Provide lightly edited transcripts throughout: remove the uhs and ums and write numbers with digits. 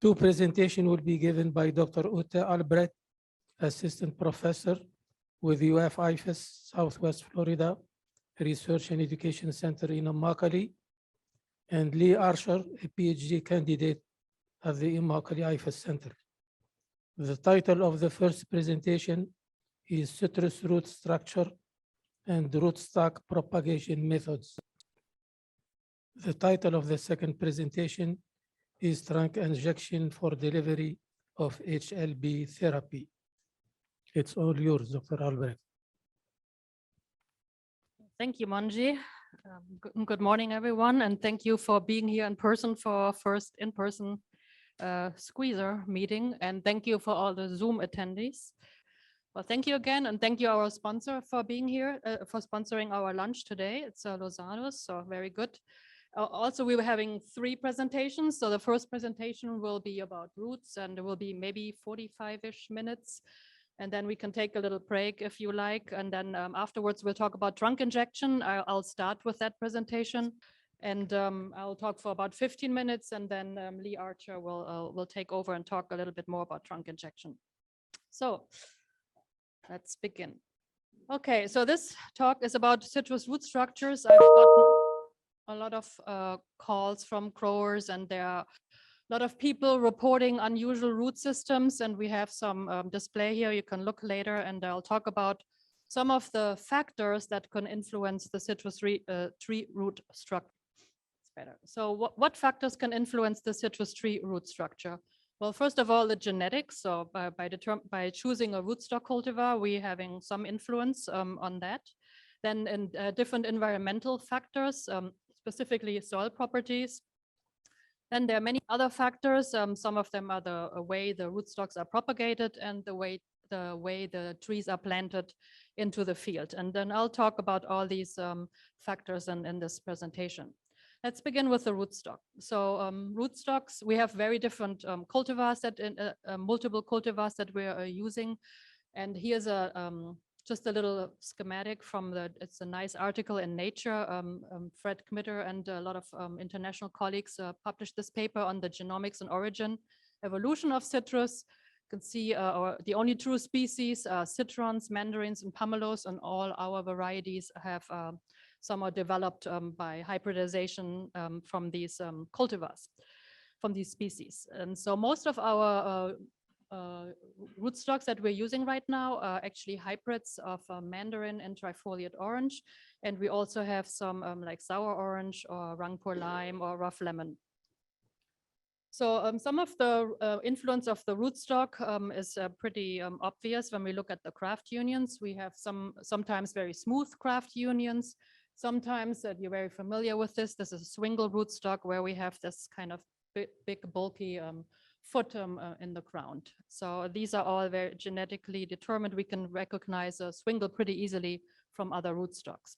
Two presentations will be given by Dr. Ute Albrecht, Assistant Professor with UF-IFAS, Southwest Florida Research and Education Center in Immokalee, and Lee Archer, a PhD candidate at the Immokalee IFAS Center. The title of the first presentation is Citrus Root Structure and Rootstock Propagation Methods. The title of the second presentation is Trunk Injection for Delivery of HLB Therapy. It's all yours, Dr. Albrecht. Thank you, Mongi. Good morning, everyone, and thank you for being here in person for our first in-person squeezer meeting, and thank you for all the Zoom attendees. Well, thank you again, and thank you our sponsor for being here, for sponsoring our lunch today. It's Lozanos, so very good. Also, we were having 3 presentations. So the first presentation will be about roots, and there will be maybe 45-ish minutes. And then we can take a little break if you like. And then afterwards, we'll talk about trunk injection. I'll start with that presentation. And I'll talk for about 15 minutes. And then Lee Archer will take over and talk a little bit more about trunk injection. So let's begin. OK, so this talk is about citrus root structures. I've gotten a lot of calls from growers, and there are a lot of people reporting unusual root systems, and we have some display here. You can look later, and I'll talk about some of the factors that can influence the citrus tree root structure. It's better. So what factors can influence the citrus tree root structure? Well, first of all, the genetics. So by choosing a rootstock cultivar, we're having some influence on that. Then in different environmental factors, specifically soil properties. Then there are many other factors. Some of them are the way the rootstocks are propagated and the way the trees are planted into the field. And then I'll talk about all these factors in this presentation. Let's begin with the rootstock. So rootstocks, we have very different cultivars that multiple cultivars that we're using. And here's just a little schematic from it's a nice article in Nature. Fred Kmitter and a lot of international colleagues published this paper on the genomics and origin evolution of citrus. You can see the only true species are citrons, mandarins, and pomelos, and all our varieties have some are developed by hybridization from these cultivars, from these species. And so most of our rootstocks that we're using right now are actually hybrids of mandarin and trifoliate orange. And we also have some like sour orange or Rangpur lime or rough lemon. So some of the influence of the rootstock is pretty obvious when we look at the graft unions. We have sometimes very smooth graft unions. Sometimes you're very familiar with this. This is a swingle rootstock where we have this kind of big bulky foot in the ground. So these are all very genetically determined. We can recognize a swingle pretty easily from other rootstocks.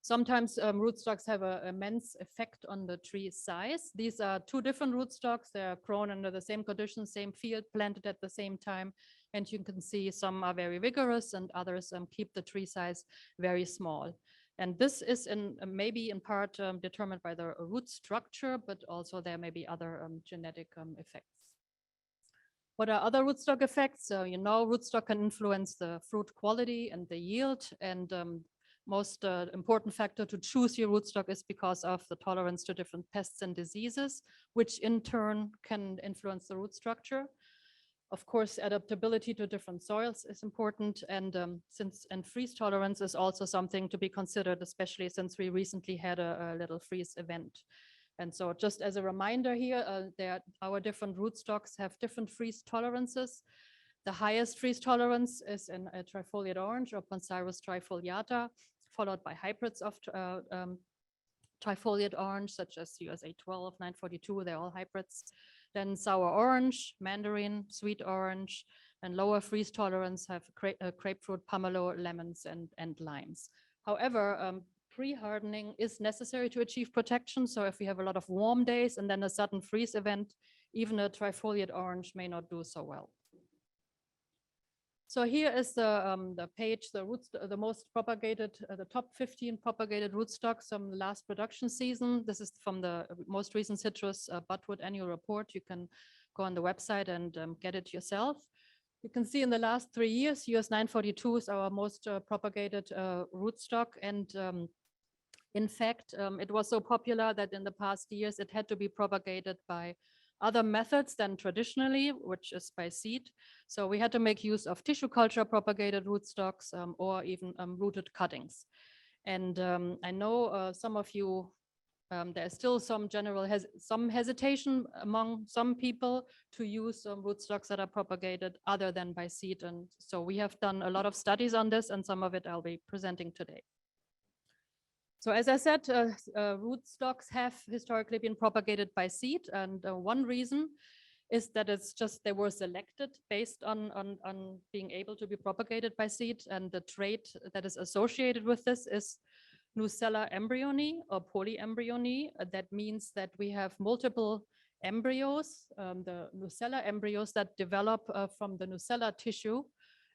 Sometimes rootstocks have an immense effect on the tree size. These are 2 different rootstocks. They're grown under the same conditions, same field, planted at the same time. And you can see some are very vigorous and others keep the tree size very small. And this is maybe in part determined by the root structure, but also there may be other genetic effects. What are other rootstock effects? You know, rootstock can influence the fruit quality and the yield. And most important factor to choose your rootstock is because of the tolerance to different pests and diseases, which in turn can influence the root structure. Of course, adaptability to different soils is important, and freeze tolerance is also something to be considered, especially since we recently had a little freeze event. And so just as a reminder here, our different rootstocks have different freeze tolerances. The highest freeze tolerance is in a trifoliate orange or Poncirus trifoliata, followed by hybrids of trifoliate orange, such as USA 12, 942, they're all hybrids. Then sour orange, mandarin, sweet orange, and lower freeze tolerance have grapefruit, pomelo, lemons, and limes. However, pre-hardening is necessary to achieve protection. So if we have a lot of warm days and then a sudden freeze event, even a trifoliate orange may not do so well. So here is the page, the most propagated, the top 15 propagated rootstocks from the last production season. This is from the most recent citrus budwood annual report. You can go on the website and get it yourself. You can see in the last 3 years, US 942 is our most propagated rootstock. And in fact, it was so popular that in the past years, it had to be propagated by other methods than traditionally, which is by seed. So we had to make use of tissue culture propagated rootstocks or even rooted cuttings. And I know some of you, there's still some some hesitation among some people to use rootstocks that are propagated other than by seed. And so we have done a lot of studies on this, and some of it I'll be presenting today. So as I said, rootstocks have historically been propagated by seed, and one reason is that it's just they were selected based on being able to be propagated by seed, and the trait that is associated with this is nucella embryoni or polyembryony. That means that we have multiple embryos, the nucella embryos that develop from the nucella tissue,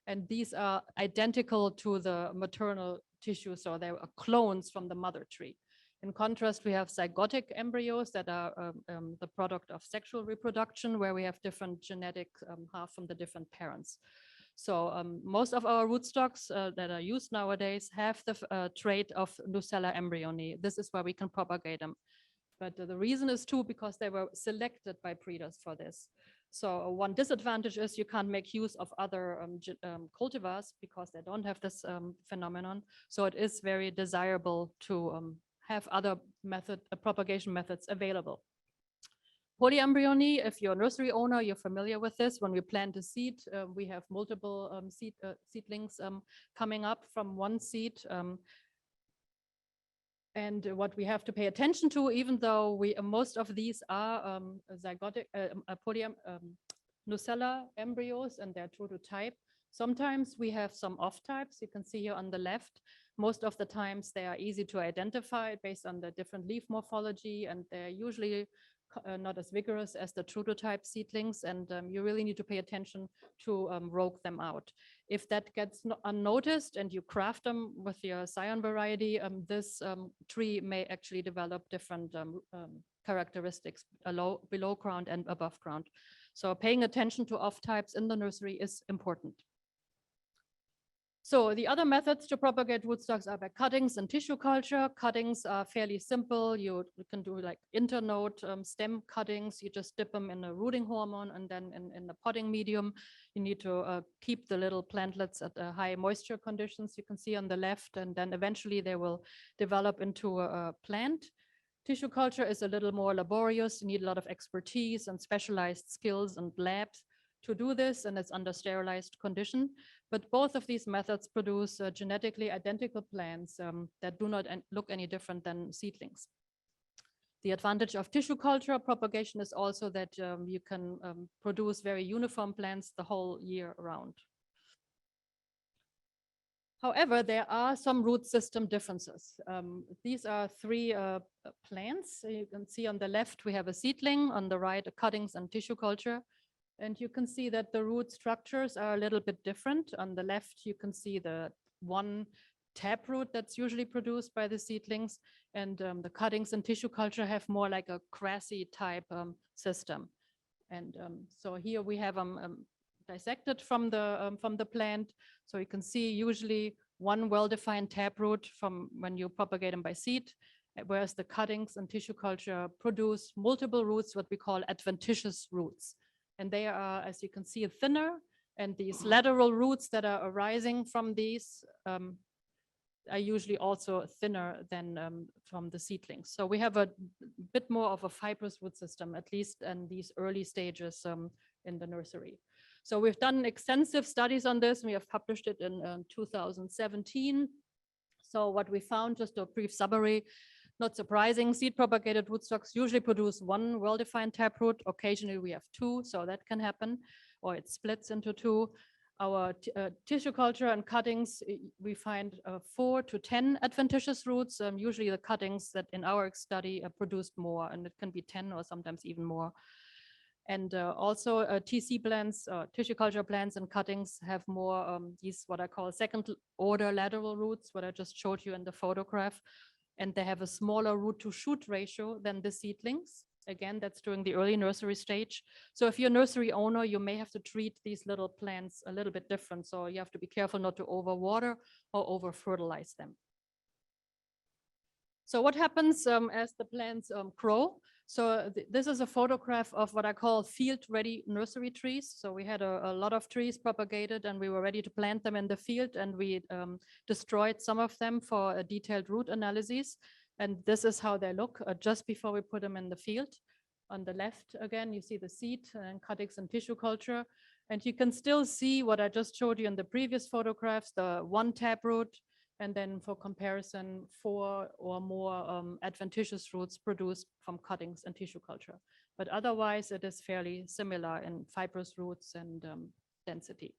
and these are identical to the maternal tissue, so they are clones from the mother tree. In contrast, we have zygotic embryos that are the product of sexual reproduction, where we have different genetic half from the different parents. So most of our rootstocks that are used nowadays have the trait of nucella embryoni. This is where we can propagate them. But the reason is too because they were selected by breeders for this. So one disadvantage is you can't make use of other cultivars because they don't have this phenomenon. So it is very desirable to have other propagation methods available. Polyembryony, if you're a nursery owner, you're familiar with this. When we plant a seed, we have multiple seedlings coming up from one seed. And what we have to pay attention to, even though most of these are zygotic nucella embryos and they're true to type, sometimes we have some off types. You can see here on the left, most of the times they are easy to identify based on the different leaf morphology, and they're usually not as vigorous as the true to type seedlings, and you really need to pay attention to rogue them out. If that gets unnoticed and you craft them with your scion variety, this tree may actually develop different characteristics below ground and above ground. So paying attention to off types in the nursery is important. So the other methods to propagate rootstocks are by cuttings and tissue culture. Cuttings are fairly simple. You can do like internode stem cuttings. You just dip them in a rooting hormone, and then in the potting medium, you need to keep the little plantlets at high moisture conditions you can see on the left, and then eventually they will develop into a plant. Tissue culture is a little more laborious. You need a lot of expertise and specialized skills and labs to do this, and it's under sterilized condition. But both of these methods produce genetically identical plants that do not look any different than seedlings. The advantage of tissue culture propagation is also that you can produce very uniform plants the whole year round. However, there are some root system differences. These are three plants. You can see on the left, we have a seedling, on the right, cuttings and tissue culture. And you can see that the root structures are a little bit different. On the left, you can see the one taproot that's usually produced by the seedlings, and the cuttings and tissue culture have more like a crassy type system. And so here we have them dissected from the plant. So you can see usually one well-defined taproot from when you propagate them by seed, whereas the cuttings and tissue culture produce multiple roots, what we call adventitious roots. And they are, as you can see, thinner, and these lateral roots that are arising from these are usually also thinner than from the seedlings. So we have a bit more of a fibrous root system, at least in these early stages in the nursery. So we've done extensive studies on this. We have published it in 2017. So what we found, just a brief summary, not surprising, seed propagated rootstocks usually produce one well-defined taproot. Occasionally we have two, so that can happen, or it splits into two. Our tissue culture and cuttings, we find 4 to 10 adventitious roots. Usually the cuttings that in our study produced more, and it can be 10 or sometimes even more. And also TC plants, tissue culture plants and cuttings have more these what I call second order lateral roots, what I just showed you in the photograph. And they have a smaller root to shoot ratio than the seedlings. Again, that's during the early nursery stage. So if you're a nursery owner, you may have to treat these little plants a little bit different. So you have to be careful not to overwater or over fertilize them. So what happens as the plants grow? So this is a photograph of what I call field-ready nursery trees. So we had a lot of trees propagated and we were ready to plant them in the field, and we destroyed some of them for a detailed root analysis. And this is how they look just before we put them in the field. On the left, again, you see the seed and cuttings and tissue culture. And you can still see what I just showed you in the previous photographs, the one taproot, and then for comparison, 4 or more adventitious roots produced from cuttings and tissue culture. But otherwise, it is fairly similar in fibrous roots and density.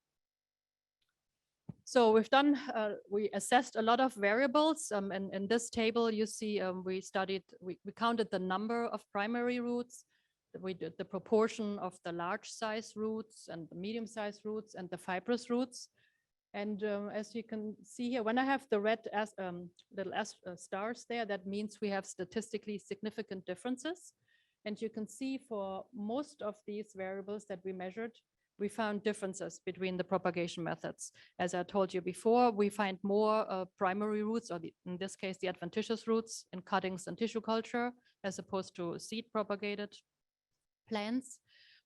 So we've done, we assessed a lot of variables. And in this table, you see we counted the number of primary roots. We did the proportion of the large size roots and the medium size roots and the fibrous roots. And as you can see here, when I have the red little stars there, that means we have statistically significant differences. And you can see for most of these variables that we measured, we found differences between the propagation methods. As I told you before, we find more primary roots, or in this case, the adventitious roots in cuttings and tissue culture, as opposed to seed propagated plants.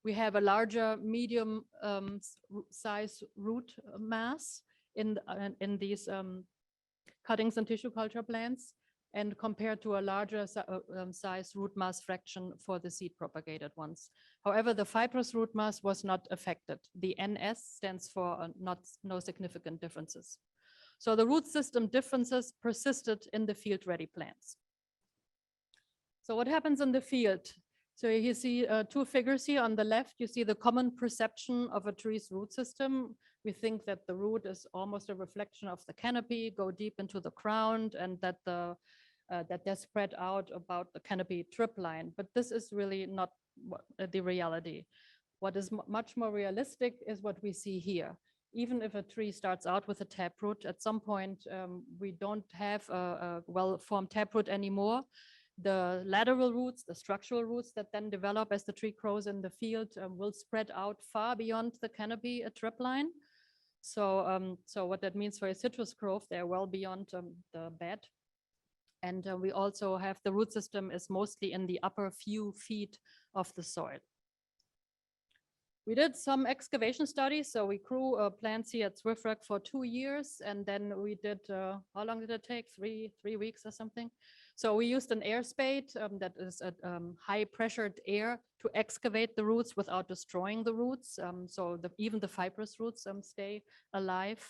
We have a larger medium size root mass in these cuttings and tissue culture plants, and compared to a larger size root mass fraction for the seed propagated ones. However, the fibrous root mass was not affected. The NS stands for no significant differences. So the root system differences persisted in the field-ready plants. So what happens in the field? So you see 2 figures here. On the left, you see the common perception of a tree's root system. We think that the root is almost a reflection of the canopy, go deep into the ground, and that they're spread out about the canopy tripline. But this is really not the reality. What is much more realistic is what we see here. Even if a tree starts out with a taproot, at some point we don't have a well-formed taproot anymore. The lateral roots, the structural roots that then develop as the tree grows in the field will spread out far beyond the canopy tripline. So what that means for a citrus grove, they're well beyond the bed. And we also have the root system is mostly in the upper few feet of the soil. We did some excavation studies. So we grew plants here at SWFREC for 2 years. And then we did, how long did it take? Three weeks or something. So we used an air spade that is a high pressured air to excavate the roots without destroying the roots. So even the fibrous roots stay alive.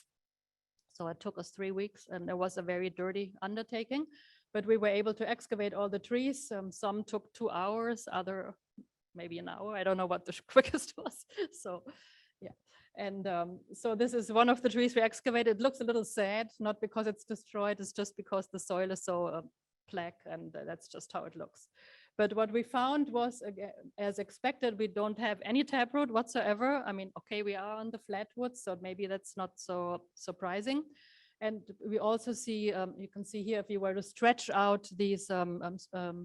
So it took us 3 weeks, and it was a very dirty undertaking, but we were able to excavate all the trees. Some took 2 hours, other maybe an hour. I don't know what the quickest was. So yeah. And so this is one of the trees we excavated. It looks a little sad, not because it's destroyed, it's just because the soil is so black, and that's just how it looks. But what we found was, again, as expected, we don't have any taproot whatsoever. I mean, okay, we are on the flatwoods, so maybe that's not so surprising. And we also see, you can see here, if you were to stretch out these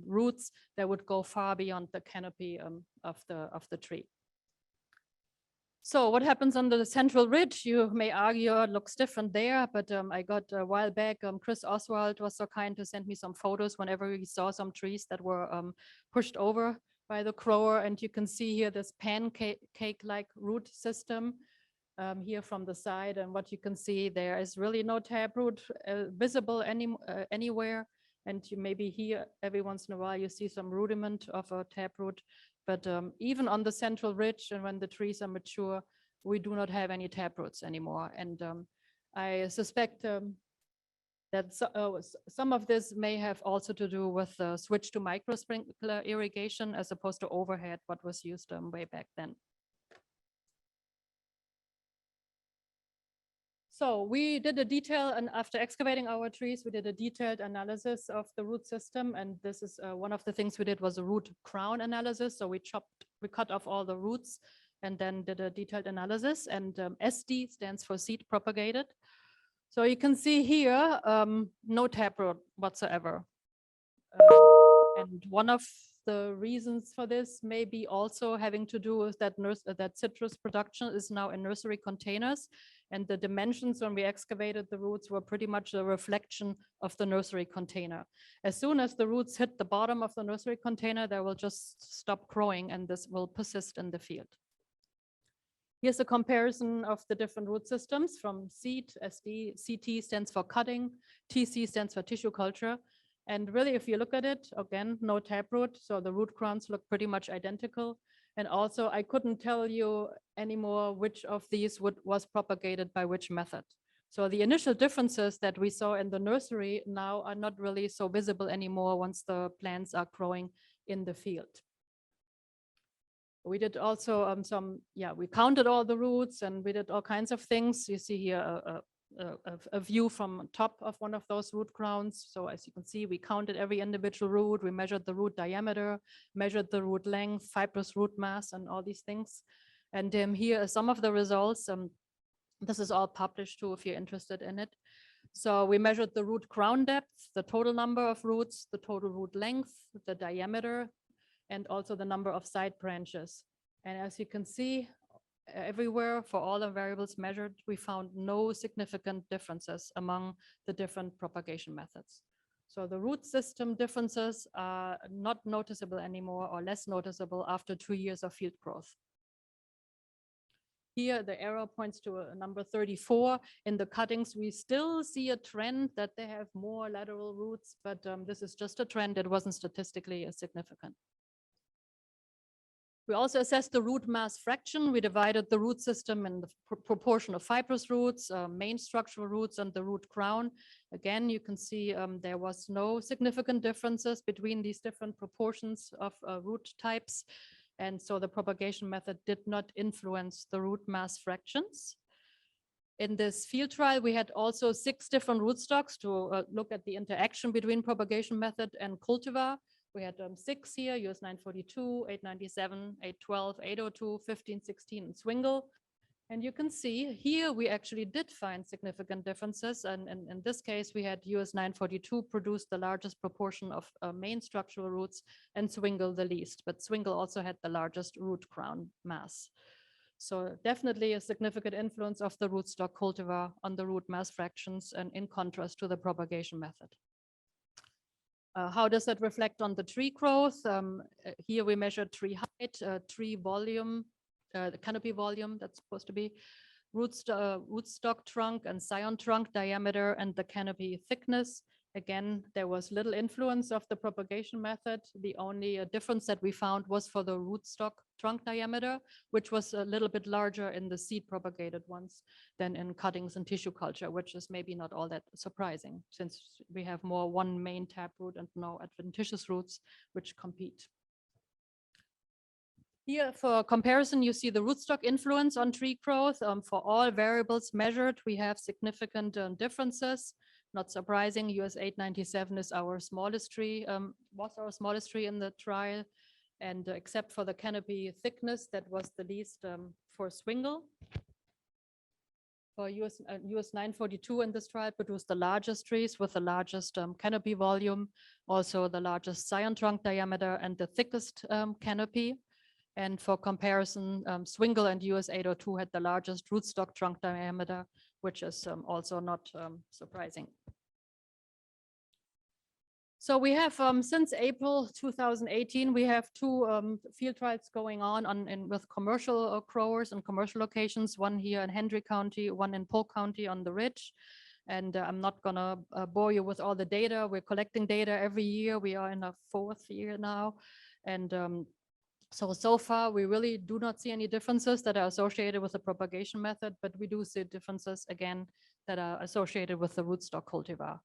roots, they would go far beyond the canopy of the tree. So what happens on the central ridge? You may argue it looks different there, but I got a while back, Chris Oswald was so kind to send me some photos whenever he saw some trees that were pushed over by the grower. And you can see here this pancake-like root system here from the side. And what you can see, there is really no taproot visible anywhere. And you maybe here, every once in a while, you see some rudiment of a taproot. But even on the central ridge, and when the trees are mature, we do not have any taproots anymore. And I suspect that some of this may have also to do with the switch to micro sprinkler irrigation as opposed to overhead, what was used way back then. So we did a detail, and after excavating our trees, we did a detailed analysis of the root system. And this is one of the things we did was a root crown analysis. So we chopped we cut off all the roots and then did a detailed analysis. And SD stands for seed propagated. So you can see here, no taproot whatsoever. And one of the reasons for this may be also having to do with that that citrus production is now in nursery containers, and the dimensions when we excavated the roots were pretty much a reflection of the nursery container. As soon as the roots hit the bottom of the nursery container, they will just stop growing, and this will persist in the field. Here's a comparison of the different root systems from seed, SD, CT stands for cutting, TC stands for tissue culture. And really, if you look at it, again, no taproot, so the root crowns look pretty much identical. And also, I couldn't tell you anymore which of these was propagated by which method. So the initial differences that we saw in the nursery now are not really so visible anymore once the plants are growing in the field. We did also we counted all the roots and we did all kinds of things. You see here a view from top of one of those root crowns. So as you can see, we counted every individual root. We measured the root diameter, measured the root length, fibrous root mass, and all these things. And here are some of the results. This is all published too, if you're interested in it. So we measured the root crown depth, the total number of roots, the total root length, the diameter, and also the number of side branches. And as you can see, everywhere for all the variables measured, we found no significant differences among the different propagation methods. So the root system differences are not noticeable anymore or less noticeable after 2 years of field growth. Here, the arrow points to a number 34. In the cuttings, we still see a trend that they have more lateral roots, but this is just a trend. It wasn't statistically significant. We also assessed the root mass fraction. We divided the root system in the proportion of fibrous roots, main structural roots, and the root crown. Again, you can see there was no significant differences between these different proportions of root types. And so the propagation method did not influence the root mass fractions. In this field trial, we had also 6 different rootstocks to look at the interaction between propagation method and cultivar. We had 6 here, US 942, 897, 812, 802, 15, 16, and Swingle. And you can see here we actually did find significant differences. And in this case, we had US 942 produce the largest proportion of main structural roots and Swingle the least. But Swingle also had the largest root crown mass. So definitely a significant influence of the rootstock cultivar on the root mass fractions, and in contrast to the propagation method. How does that reflect on the tree growth? Here we measured tree height, tree volume, the canopy volume, that's supposed to be rootstock trunk and scion trunk diameter, and the canopy thickness. Again, there was little influence of the propagation method. The only difference that we found was for the rootstock trunk diameter, which was a little bit larger in the seed propagated ones than in cuttings and tissue culture, which is maybe not all that surprising since we have more one main taproot and no adventitious roots which compete. Here for comparison, you see the rootstock influence on tree growth. For all variables measured, we have significant differences. Not surprising, US 897 is our smallest tree, was our smallest tree in the trial. And except for the canopy thickness, that was the least for Swingle. For US 942 in this trial produced the largest trees with the largest canopy volume, also the largest scion trunk diameter and the thickest canopy. And for comparison, Swingle and US 802 had the largest rootstock trunk diameter, which is also not surprising. So we have, since April 2018, we have 2 field trials going on with commercial growers and commercial locations, one here in Hendry County, one in Polk County on the Ridge. And I'm not gonna bore you with all the data. We're collecting data every year. We are in our 4th year now. And so far, we really do not see any differences that are associated with the propagation method, but we do see differences, again, that are associated with the rootstock cultivar.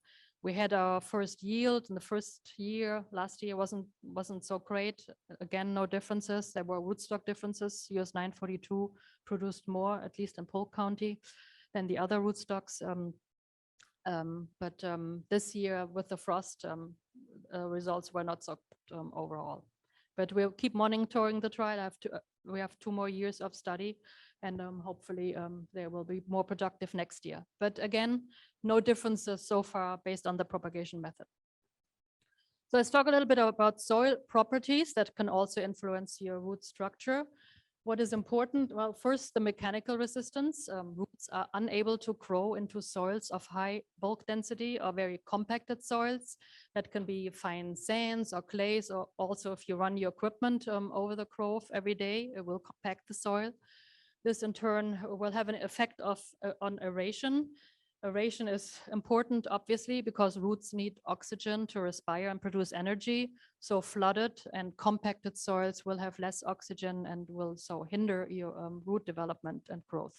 We had our first yield in the first year. Last year wasn't so great. Again, no differences. There were rootstock differences. US 942 produced more, at least in Polk County, than the other rootstocks. But this year with the frost, results were not so overall. But we'll keep monitoring the trial. We have 2 more years of study, and hopefully they will be more productive next year. But again, no differences so far based on the propagation method. So let's talk a little bit about soil properties that can also influence your root structure. What is important? Well, first, the mechanical resistance. Roots are unable to grow into soils of high bulk density or very compacted soils. That can be fine sands or clays, or also if you run your equipment over the grove every day, it will compact the soil. This in turn will have an effect on aeration. Aeration is important, obviously, because roots need oxygen to respire and produce energy. So flooded and compacted soils will have less oxygen and will so hinder your root development and growth.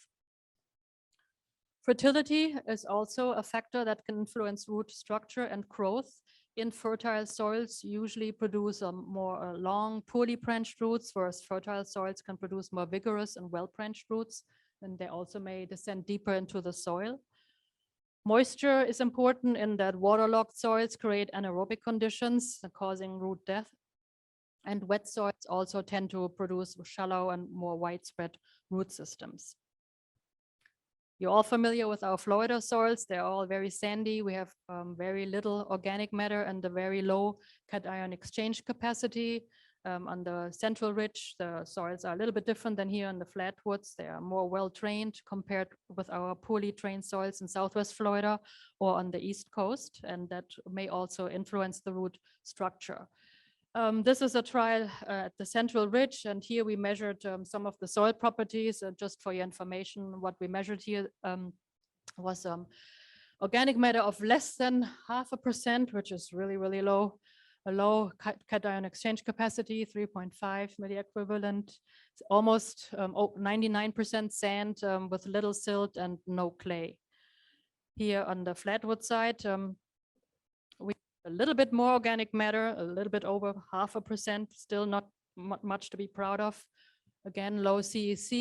Fertility is also a factor that can influence root structure and growth. Infertile soils usually produce more long, poorly branched roots, whereas fertile soils can produce more vigorous and well-branched roots, and they also may descend deeper into the soil. Moisture is important in that waterlogged soils create anaerobic conditions causing root death. And wet soils also tend to produce shallow and more widespread root systems. You're all familiar with our Florida soils. They're all very sandy. We have very little organic matter and a very low cation exchange capacity. On the central ridge, the soils are a little bit different than here on the flatwoods. They are more well-trained compared with our poorly trained soils in Southwest Florida or on the East Coast, and that may also influence the root structure. This is a trial at the central ridge, and here we measured some of the soil properties. Just for your information, what we measured here was organic matter of less than 0.5%, which is really, really low. A low cation exchange capacity, 3.5 milliequivalent, almost 99% sand with little silt and no clay. Here on the flatwood side, we have a little bit more organic matter, a little bit over 0.5%, still not much to be proud of. Again, low CEC,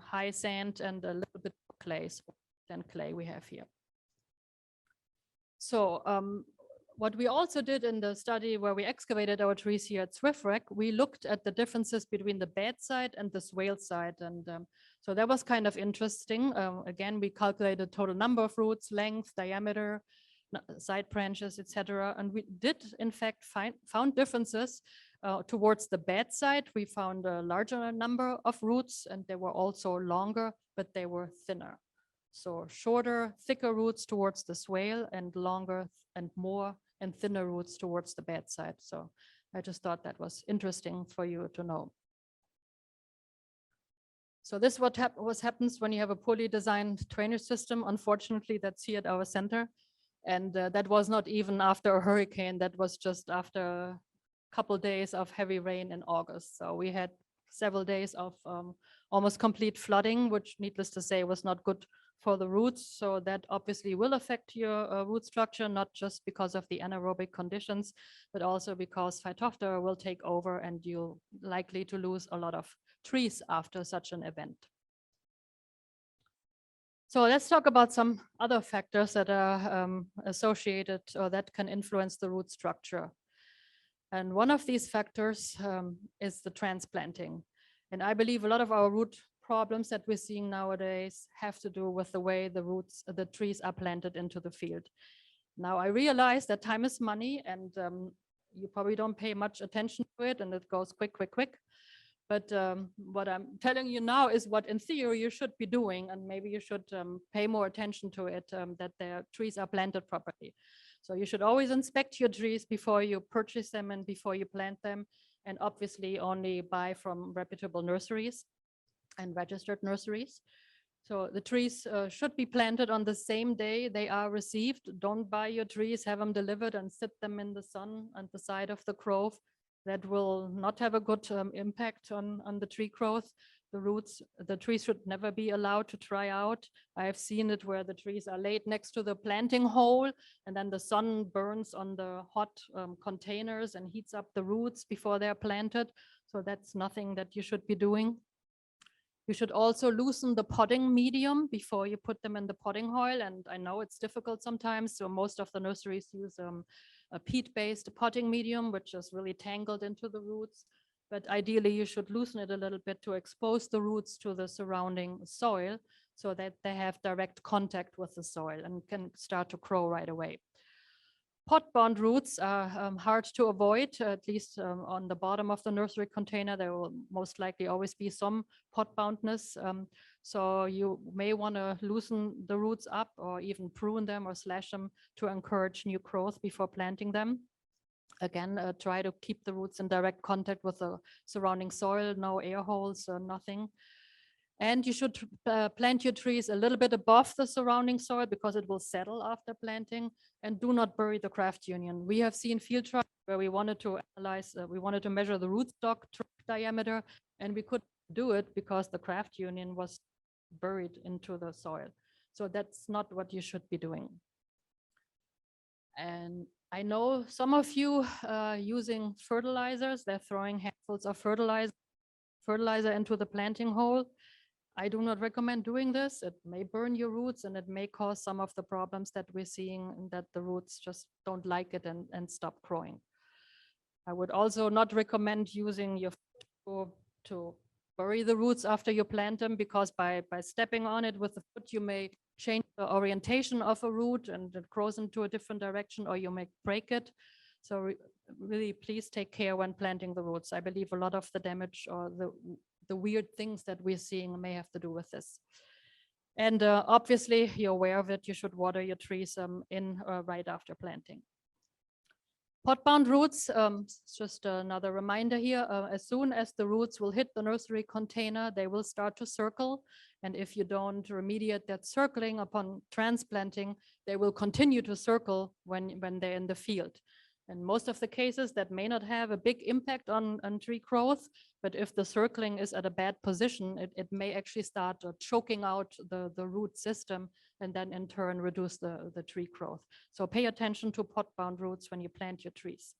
high sand, and a little bit of clay, so than clay we have here. So what we also did in the study where we excavated our trees here at SWFREC, we looked at the differences between the bed side and the swale side. And so that was kind of interesting. Again, we calculated total number of roots, length, diameter, side branches, etc. And we did, in fact, found differences towards the bed side. We found a larger number of roots, and they were also longer, but they were thinner. So shorter, thicker roots towards the swale, and longer and more and thinner roots towards the bed side. So I just thought that was interesting for you to know. So this is what happens when you have a poorly designed drainage system. Unfortunately, that's here at our center. And that was not even after a hurricane. That was just after a couple days of heavy rain in August. So we had several days of almost complete flooding, which needless to say was not good for the roots. So that obviously will affect your root structure, not just because of the anaerobic conditions, but also because Phytophthora will take over and you're likely to lose a lot of trees after such an event. So let's talk about some other factors that are associated or that can influence the root structure. And one of these factors is the transplanting. And I believe a lot of our root problems that we're seeing nowadays have to do with the way the trees are planted into the field. Now, I realize that time is money, and you probably don't pay much attention to it, and it goes quick, quick, quick. But what I'm telling you now is what in theory you should be doing, and maybe you should pay more attention to it, that the trees are planted properly. So you should always inspect your trees before you purchase them and before you plant them, and obviously only buy from reputable nurseries and registered nurseries. So the trees should be planted on the same day they are received. Don't buy your trees, have them delivered and sit them in the sun on the side of the grove. That will not have a good impact on the tree growth. The trees should never be allowed to dry out. I have seen it where the trees are laid next to the planting hole, and then the sun burns on the hot containers and heats up the roots before they're planted. So that's nothing that you should be doing. You should also loosen the potting medium before you put them in the potting soil. And I know it's difficult sometimes, so most of the nurseries use a peat-based potting medium, which is really tangled into the roots. but ideally you should loosen it a little bit to expose the roots to the surrounding soil so that they have direct contact with the soil and can start to grow right away. Pot-bound roots are hard to avoid, at least on the bottom of the nursery container. There will most likely always be some pot-boundness. So you may want to loosen the roots up or even prune them or slash them to encourage new growth before planting them. Again, try to keep the roots in direct contact with the surrounding soil, no air holes, nothing. And you should plant your trees a little bit above the surrounding soil because it will settle after planting, and do not bury the graft union. We have seen field trials where we wanted to analyze, we wanted to measure the rootstock diameter, and we couldn't do it because the graft union was buried into the soil. So that's not what you should be doing. And I know some of you using fertilizers, they're throwing handfuls of fertilizer into the planting hole. I do not recommend doing this. It may burn your roots and it may cause some of the problems that we're seeing, that the roots just don't like it and stop growing. I would also not recommend using your foot to bury the roots after you plant them, because by stepping on it with the foot, you may change the orientation of a root and it grows into a different direction, or you may break it. So really, please take care when planting the roots. I believe a lot of the damage or the weird things that we're seeing may have to do with this. And obviously, you're aware of it. You should water your trees right after planting. Pot-bound roots, just another reminder here, as soon as the roots will hit the nursery container, they will start to circle. And if you don't remediate that circling upon transplanting, they will continue to circle when they're in the field. In most of the cases, that may not have a big impact on tree growth, but if the circling is at a bad position, it may actually start choking out the root system and then in turn reduce the tree growth. So pay attention to pot-bound roots when you plant your trees.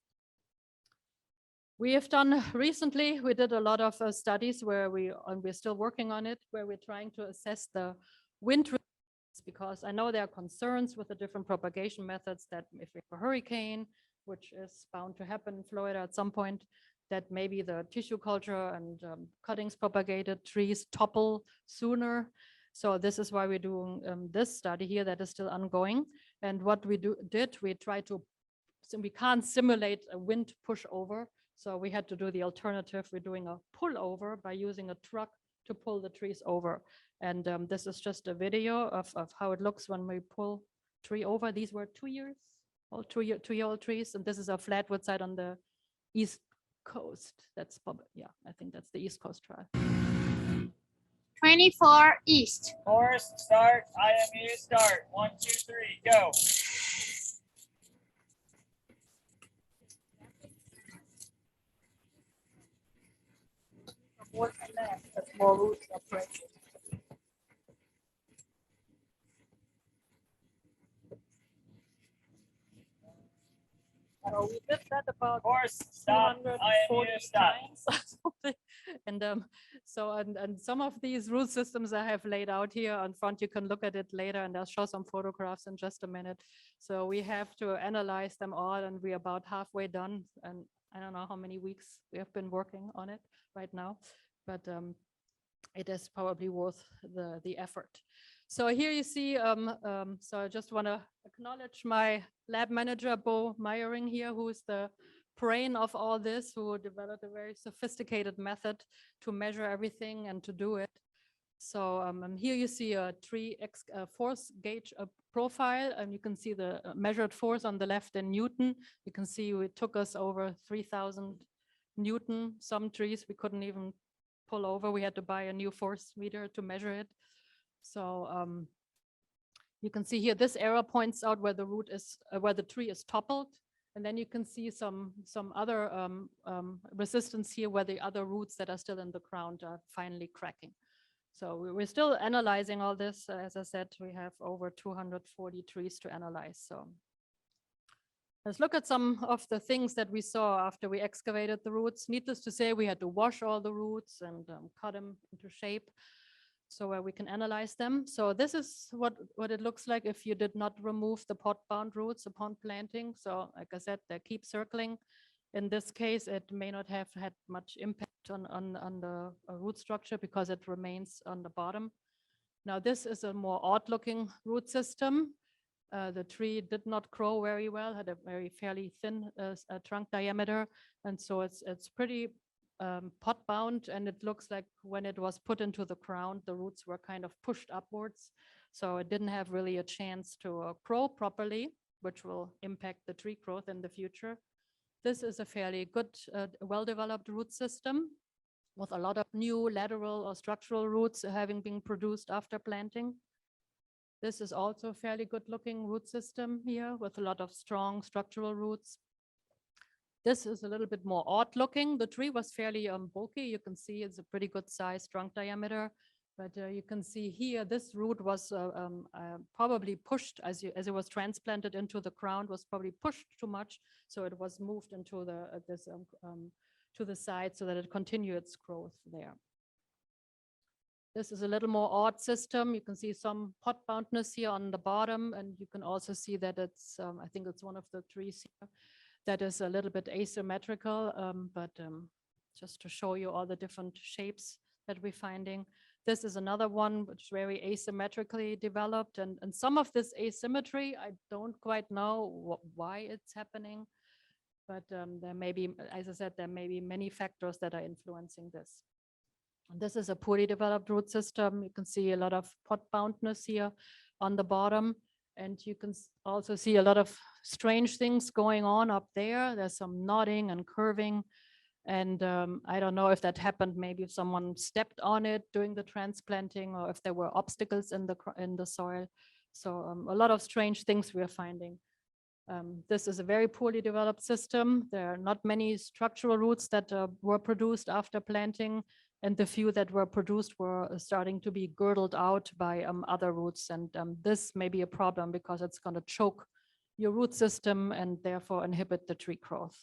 We have done recently, we did a lot of studies where we're still working on it, where we're trying to assess the wind resistance, because I know there are concerns with the different propagation methods that if we have a hurricane, which is bound to happen in Florida at some point, that maybe the tissue culture and cuttings propagated trees topple sooner. So this is why we're doing this study here that is still ongoing. And what we tried to, so we can't simulate a wind pushover. So we had to do the alternative. We're doing a pullover by using a truck to pull the trees over. And this is just a video of how it looks when we pull tree over. These were 2 years. All two-year-old trees, and this is a flatwood site on the east coast. That's probably, yeah, I think that's the east coast trial. 24 east. Forest, start. IMU, start. 1, 2, 3, go. That's more roots up branches. We did that about Horse, stop. 240 IMU, stop. times or something. And some of these root systems I have laid out here on front, you can look at it later, and I'll show some photographs in just a minute. So we have to analyze them all, and we're about halfway done. And I don't know how many weeks we have been working on it right now, but it is probably worth the effort. So here you see, so I just want to acknowledge my lab manager, Bo Meyering here, who is the brain of all this, who developed a very sophisticated method to measure everything and to do it. So here you see a tree force gauge profile, and you can see the measured force on the left in Newton. You can see it took us over 3,000 Newton. Some trees we couldn't even pull over. We had to buy a new force meter to measure it. So you can see here, this arrow points out where the root is, where the tree is toppled. And then you can see some other resistance here where the other roots that are still in the ground are finally cracking. So we're still analyzing all this. As I said, we have over 240 trees to analyze. So let's look at some of the things that we saw after we excavated the roots. Needless to say, we had to wash all the roots and cut them into shape so we can analyze them. So this is what it looks like if you did not remove the pot-bound roots upon planting. So like I said, they keep circling. In this case, it may not have had much impact on the root structure because it remains on the bottom. Now, this is a more odd-looking root system. The tree did not grow very well, had a very fairly thin trunk diameter, and so it's pretty pot-bound, and it looks like when it was put into the ground, the roots were kind of pushed upwards, so it didn't have really a chance to grow properly, which will impact the tree growth in the future. This is a fairly good, well-developed root system with a lot of new lateral or structural roots having been produced after planting. This is also a fairly good-looking root system here with a lot of strong structural roots. This is a little bit more odd-looking. The tree was fairly bulky. You can see it's a pretty good size trunk diameter, but you can see here this root was probably pushed as it was transplanted into the ground, was probably pushed too much, so it was moved into to the side so that it continued its growth there. This is a little more odd system. You can see some pot boundness here on the bottom, and you can also see that it's, I think it's one of the trees here, that is a little bit asymmetrical, but just to show you all the different shapes that we're finding. This is another one which is very asymmetrically developed, and some of this asymmetry, I don't quite know why it's happening, but there may be, as I said, there may be many factors that are influencing this. And this is a poorly developed root system. You can see a lot of pot boundness here on the bottom, and you can also see a lot of strange things going on up there. There's some nodding and curving, and I don't know if that happened, maybe if someone stepped on it during the transplanting or if there were obstacles in the soil. So a lot of strange things we are finding. This is a very poorly developed system. There are not many structural roots that were produced after planting, and the few that were produced were starting to be girdled out by other roots. And this may be a problem because it's going to choke your root system and therefore inhibit the tree growth.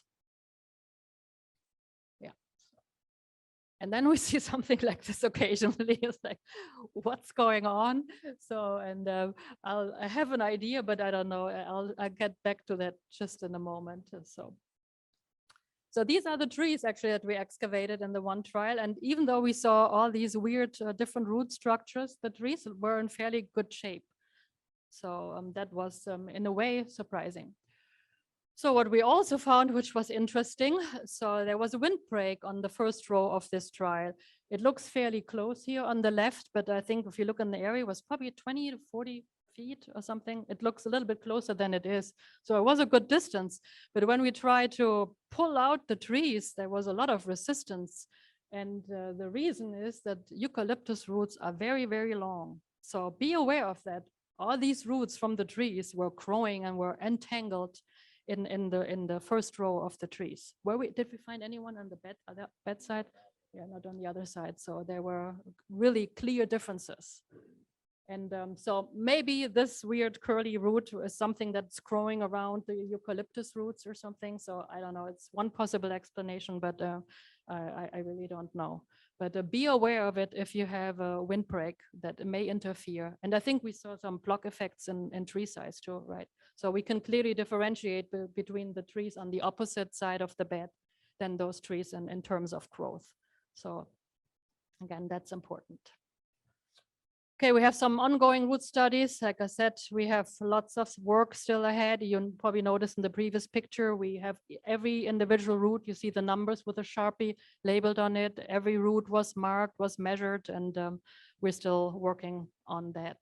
Yeah. And then we see something like this occasionally. It's like, what's going on? So, and I have an idea, but I don't know. I'll get back to that just in a moment. So these are the trees actually that we excavated in the one trial. And even though we saw all these weird different root structures, the trees were in fairly good shape. So that was in a way surprising. So what we also found, which was interesting, so there was a windbreak on the first row of this trial. It looks fairly close here on the left, but I think if you look in the area, it was probably 20 to 40 feet or something. It looks a little bit closer than it is. So it was a good distance. But when we tried to pull out the trees, there was a lot of resistance. And the reason is that eucalyptus roots are very, very long. So be aware of that. All these roots from the trees were growing and were entangled in the first row of the trees. Did we find anyone on the bedside? Yeah, not on the other side. So there were really clear differences. And so maybe this weird curly root is something that's growing around the eucalyptus roots or something. So I don't know, it's one possible explanation, but I really don't know. But be aware of it if you have a windbreak that may interfere. And I think we saw some block effects in tree size too, right? So we can clearly differentiate between the trees on the opposite side of the bed than those trees in terms of growth. So again, that's important. Okay, we have some ongoing root studies. Like I said, we have lots of work still ahead. You probably noticed in the previous picture, we have every individual root. You see the numbers with a Sharpie labeled on it. Every root was marked, was measured, and we're still working on that.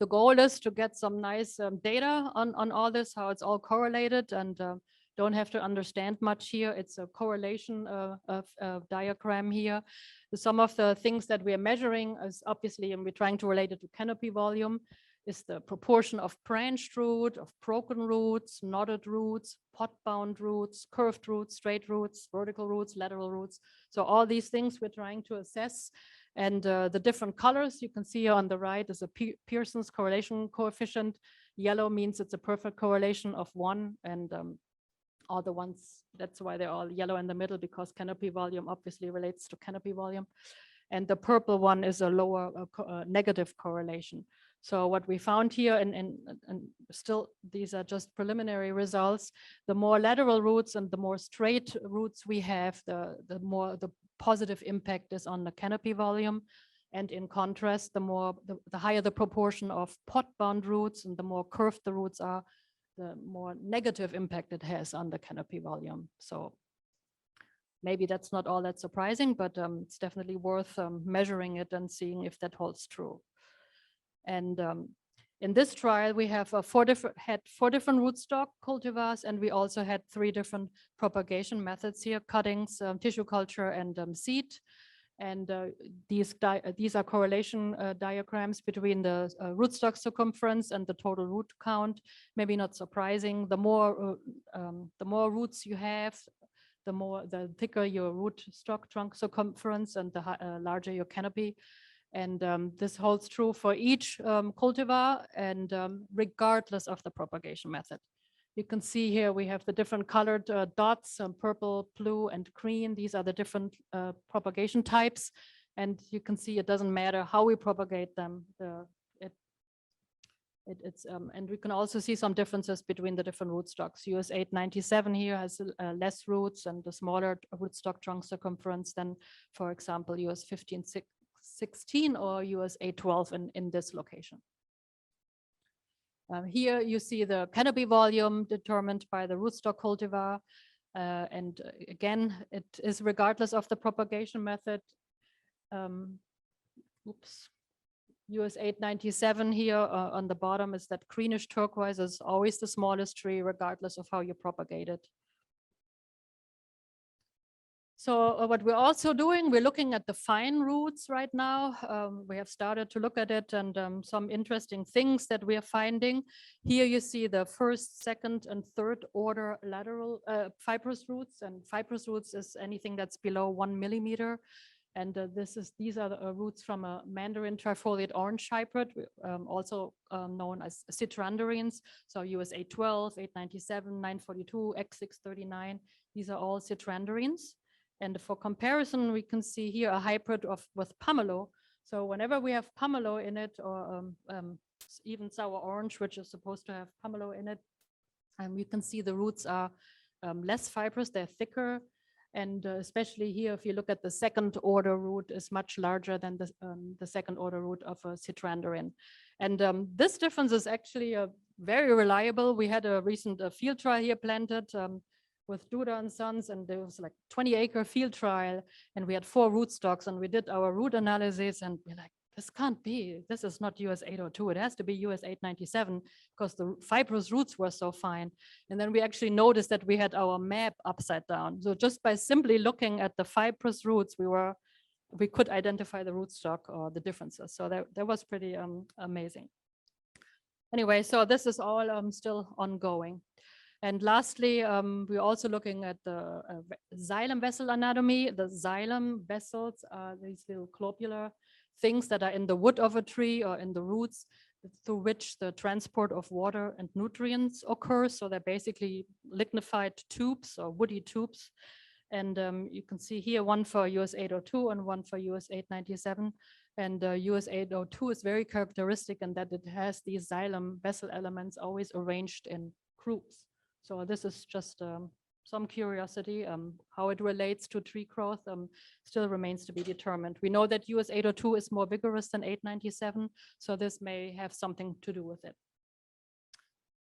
The goal is to get some nice data on all this, how it's all correlated, and don't have to understand much here. It's a correlation diagram here. Some of the things that we are measuring is obviously, and we're trying to relate it to canopy volume, is the proportion of branched root, of broken roots, knotted roots, pot-bound roots, curved roots, straight roots, vertical roots, lateral roots. So all these things we're trying to assess. And the different colors you can see on the right is a Pearson's correlation coefficient. Yellow means it's a perfect correlation of 1, and all the ones, that's why they're all yellow in the middle, because canopy volume obviously relates to canopy volume. And the purple one is a lower negative correlation. So what we found here, and still these are just preliminary results, the more lateral roots and the more straight roots we have, the more the positive impact is on the canopy volume. And in contrast, the higher the proportion of pot-bound roots and the more curved the roots are, the more negative impact it has on the canopy volume. So maybe that's not all that surprising, but it's definitely worth measuring it and seeing if that holds true. And in this trial, we have had four different rootstock cultivars, and we also had 3 different propagation methods here: cuttings, tissue culture, and seed. And these are correlation diagrams between the rootstock circumference and the total root count. Maybe not surprising. The more roots you have, the thicker your rootstock trunk circumference and the larger your canopy. And this holds true for each cultivar, and regardless of the propagation method. You can see here we have the different colored dots, purple, blue, and green. These are the different propagation types. And you can see it doesn't matter how we propagate them. And we can also see some differences between the different rootstocks. US 897 here has less roots and the smaller rootstock trunk circumference than, for example, US 1516 or US 812 in this location. Here you see the canopy volume determined by the rootstock cultivar. And again, it is regardless of the propagation method. US 897 here on the bottom is that greenish turquoise, is always the smallest tree regardless of how you propagate it. So what we're also doing, we're looking at the fine roots right now. We have started to look at it, and some interesting things that we are finding. Here you see the first, second, and third order lateral fibrous roots, and fibrous roots is anything that's below 1 millimeter. And these are the roots from a Mandarin trifoliate orange hybrid, also known as citrandarines. So US 812, 897, 942, X639, these are all citrandarines. And for comparison, we can see here a hybrid with pomelo. So whenever we have pomelo in it, or even sour orange, which is supposed to have pomelo in it, you can see the roots are less fibrous, they're thicker. And especially here, if you look at the second order root, is much larger than the second order root of a citrandarine. And this difference is actually very reliable. We had a recent field trial here planted with Duda and Sons, and there was like 20-acre field trial, and we had 4 rootstocks, and we did our root analysis, and we're like, this can't be, this is not US 802, it has to be US 897, because the fibrous roots were so fine. And then we actually noticed that we had our map upside down. So just by simply looking at the fibrous roots, we could identify the rootstock or the differences. So that was pretty amazing. Anyway, so this is all still ongoing. And lastly, we're also looking at the xylem vessel anatomy. The xylem vessels are these little globular things that are in the wood of a tree or in the roots, through which the transport of water and nutrients occurs. So they're basically lignified tubes or woody tubes. And you can see here one for US 802 and one for US 897. And US 802 is very characteristic in that it has these xylem vessel elements always arranged in groups. So this is just some curiosity. How it relates to tree growth still remains to be determined. We know that US 802 is more vigorous than 897, so this may have something to do with it.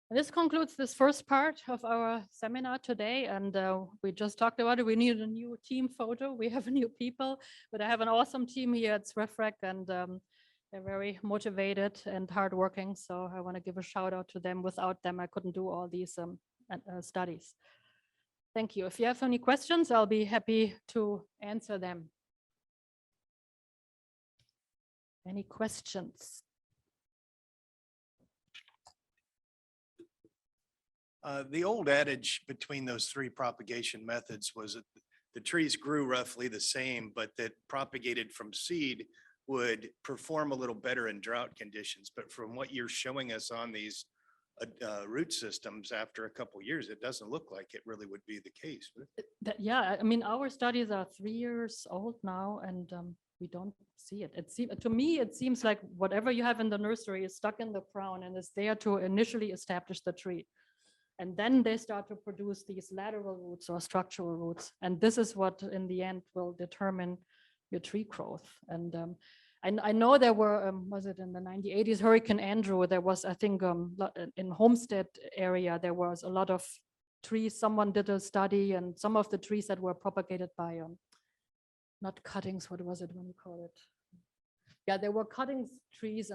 And this concludes this first part of our seminar today, and we just talked about it. We need a new team photo. We have new people, but I have an awesome team here at SWFREC, and they're very motivated and hardworking, so I want to give a shout out to them. Without them, I couldn't do all these studies. Thank you. If you have any questions, I'll be happy to answer them. Any questions? The old adage between those 3 propagation methods was that the trees grew roughly the same, but that propagated from seed would perform a little better in drought conditions. But from what you're showing us on these root systems after a couple years. It doesn't look like it really would be the case. Yeah, I mean, our studies are 3 years old now, and we don't see it. To me, it seems like whatever you have in the nursery is stuck in the crown and is there to initially establish the tree. And then they start to produce these lateral roots or structural roots. And this is what in the end will determine your tree growth. And I know there were, was it in the 1980s, Hurricane Andrew, there was, I think, in Homestead area, there was a lot of trees. Someone did a study, and some of the trees that were propagated by, not cuttings, what was it when you call it? Yeah, there were cuttings trees,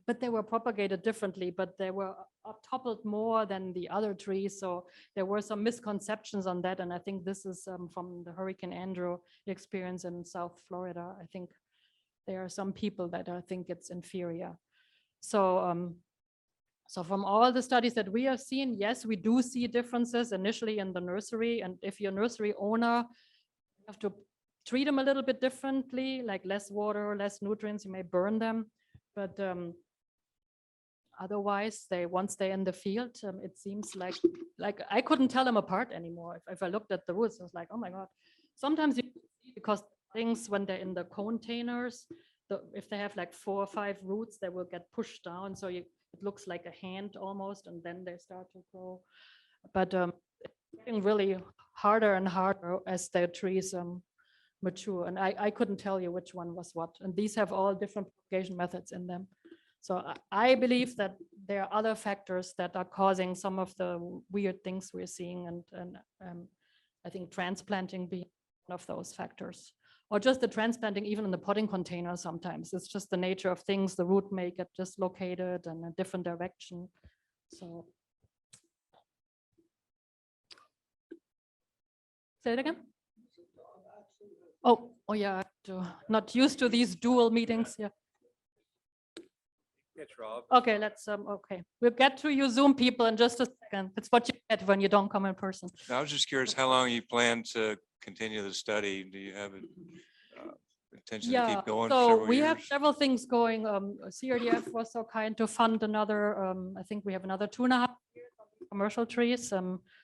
but they were propagated differently, but they were toppled more than the other trees. So there were some misconceptions on that. And I think this is from the Hurricane Andrew experience in South Florida. I think there are some people that I think it's inferior. So, so from all the studies that we have seen, yes, we do see differences initially in the nursery. And if you're a nursery owner, you have to treat them a little bit differently, like less water, less nutrients, you may burn them. But otherwise, once they're in the field, it seems like I couldn't tell them apart anymore. If I looked at the roots, I was like, oh my God. Sometimes because things when they're in the containers, if they have like 4 or 5 roots, they will get pushed down. So it looks like a hand almost, and then they start to grow. But it's getting really harder and harder as the trees mature. And I couldn't tell you which one was what. And these have all different propagation methods in them. So I believe that there are other factors that are causing some of the weird things we're seeing. And I think transplanting being one of those factors. Or just the transplanting even in the potting container sometimes. It's just the nature of things. The root may get dislocated in a different direction. So. Say it again. Oh yeah, not used to these dual meetings. Yeah. Yes, Rob. Okay, okay. We'll get to you Zoom people in just a second. It's what you get when you don't come in person. I was just curious how long you plan to continue the study. Do you have an intention to keep going for so several we years? have several things going. CRDF was so kind to fund another, I think we have another 2.5 years of commercial trees.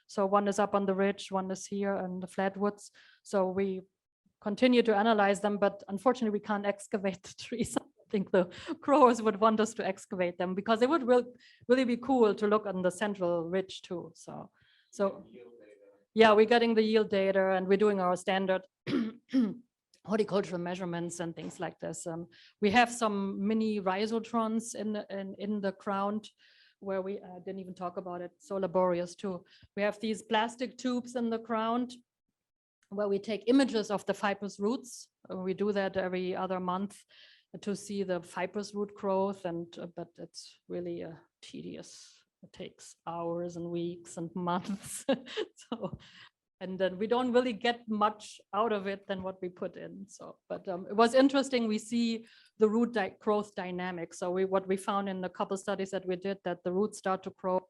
So one is up on the ridge, one is here in the flatwoods. So we continue to analyze them, but unfortunately we can't excavate the trees. I think the growers would want us to excavate them because it would really be cool to look on the central ridge too. So yeah, we're getting the yield data and we're doing our standard horticultural measurements and things like this. We have some mini rhizotrons in the ground where we didn't even talk about it, so laborious too. We have these plastic tubes in the ground where we take images of the fibrous roots. We do that every other month to see the fibrous root growth, but it's really tedious. It takes hours and weeks and months. And then we don't really get much out of it than what we put in. So, but it was interesting. We see the root growth dynamics. So what we found in a couple studies that we did, that the roots start to grow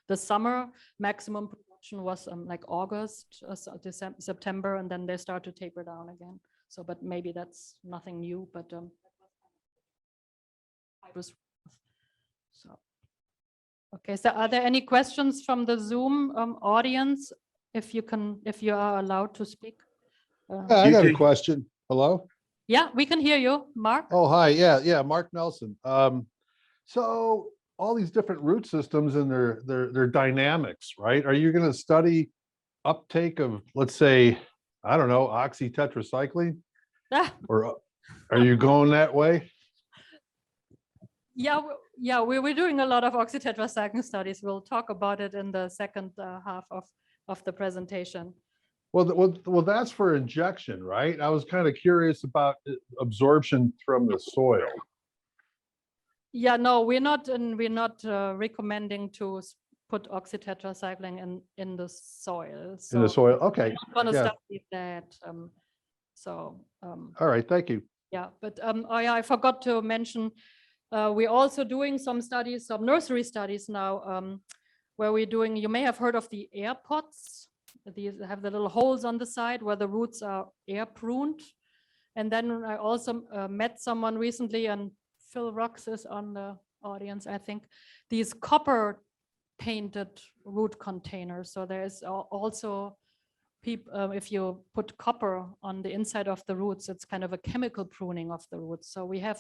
the summer. Maximum production was like August, September, and then they start to taper down again. So, but maybe that's nothing new, but so. Okay, so are there any questions from the Zoom audience? If you are allowed to speak. I got a question. Hello? Yeah, we can hear you, Mark. Oh, hi. Yeah, Mark Nelson. So all these different root systems and their dynamics, right? Are you going to study uptake of, let's say, I don't know, oxytetracycline? Or are you going that way? Yeah, we're doing a lot of oxytetracycline studies. We'll talk about it in the second half of the presentation. Well, that's for injection, right? I was kind of curious about absorption from the soil. Yeah, no, we're not recommending to put oxytetracycline in the soil. So In the soil, okay. I'm gonna Yeah. study that. All right, thank you. Yeah, but oh yeah, I forgot to mention, we're also doing some studies, some nursery studies now, where we're doing, you may have heard of the air pots. These have the little holes on the side where the roots are air pruned. And then I also met someone recently, and Phil Rux is on the audience, I think, these copper painted root containers. So there is also if you put copper on the inside of the roots, it's kind of a chemical pruning of the roots. So we have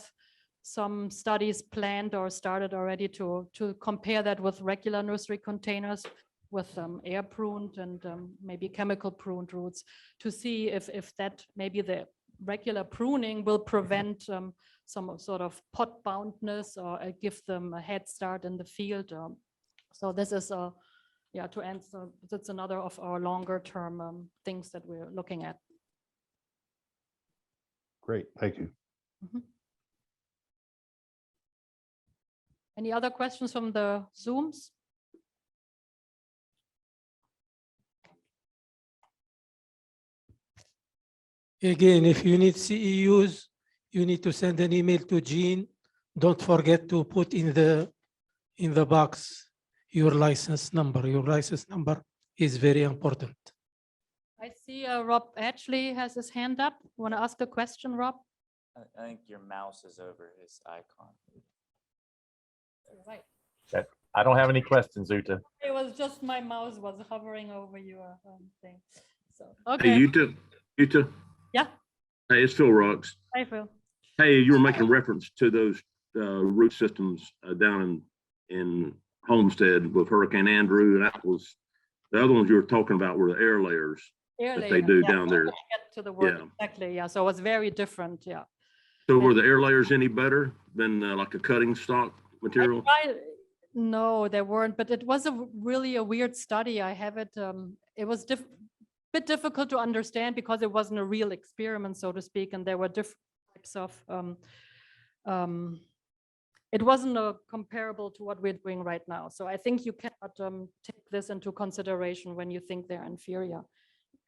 some studies planned or started already to compare that with regular nursery containers with air pruned and maybe chemical pruned roots to see if that maybe the regular pruning will prevent some sort of pot boundness or give them a head start in the field. So this is to answer, that's another of our longer term things that we're looking at. Great, thank you. Mhm. Any other questions from the Zooms? Again, if you need CEUs, you need to send an email to Jean. Don't forget to put in the box your license number. Your license number is very important. I see Rob Ashley has his hand up. Want to ask a question, Rob? I think your mouse is over his icon. Right. I don't have any questions, Uta. It was just my mouse was hovering over your thing. So Hey, okay. Uta. Yeah. Hey, it's Phil Rocks. Hi, Phil. Hey, you were making reference to those root systems down in Homestead with Hurricane Andrew. And that was the other ones you were talking about were the air layers that they do down there. Get to the word Yeah. exactly. Yeah. So it was very different. Yeah. So were the air layers any better than like a cutting stock material? No, there weren't, but it was really a weird study. I have it. It was bit difficult to understand because it wasn't a real experiment, so to speak, and there were different types of. It wasn't comparable to what we're doing right now. So I think you cannot take this into consideration when you think they're inferior.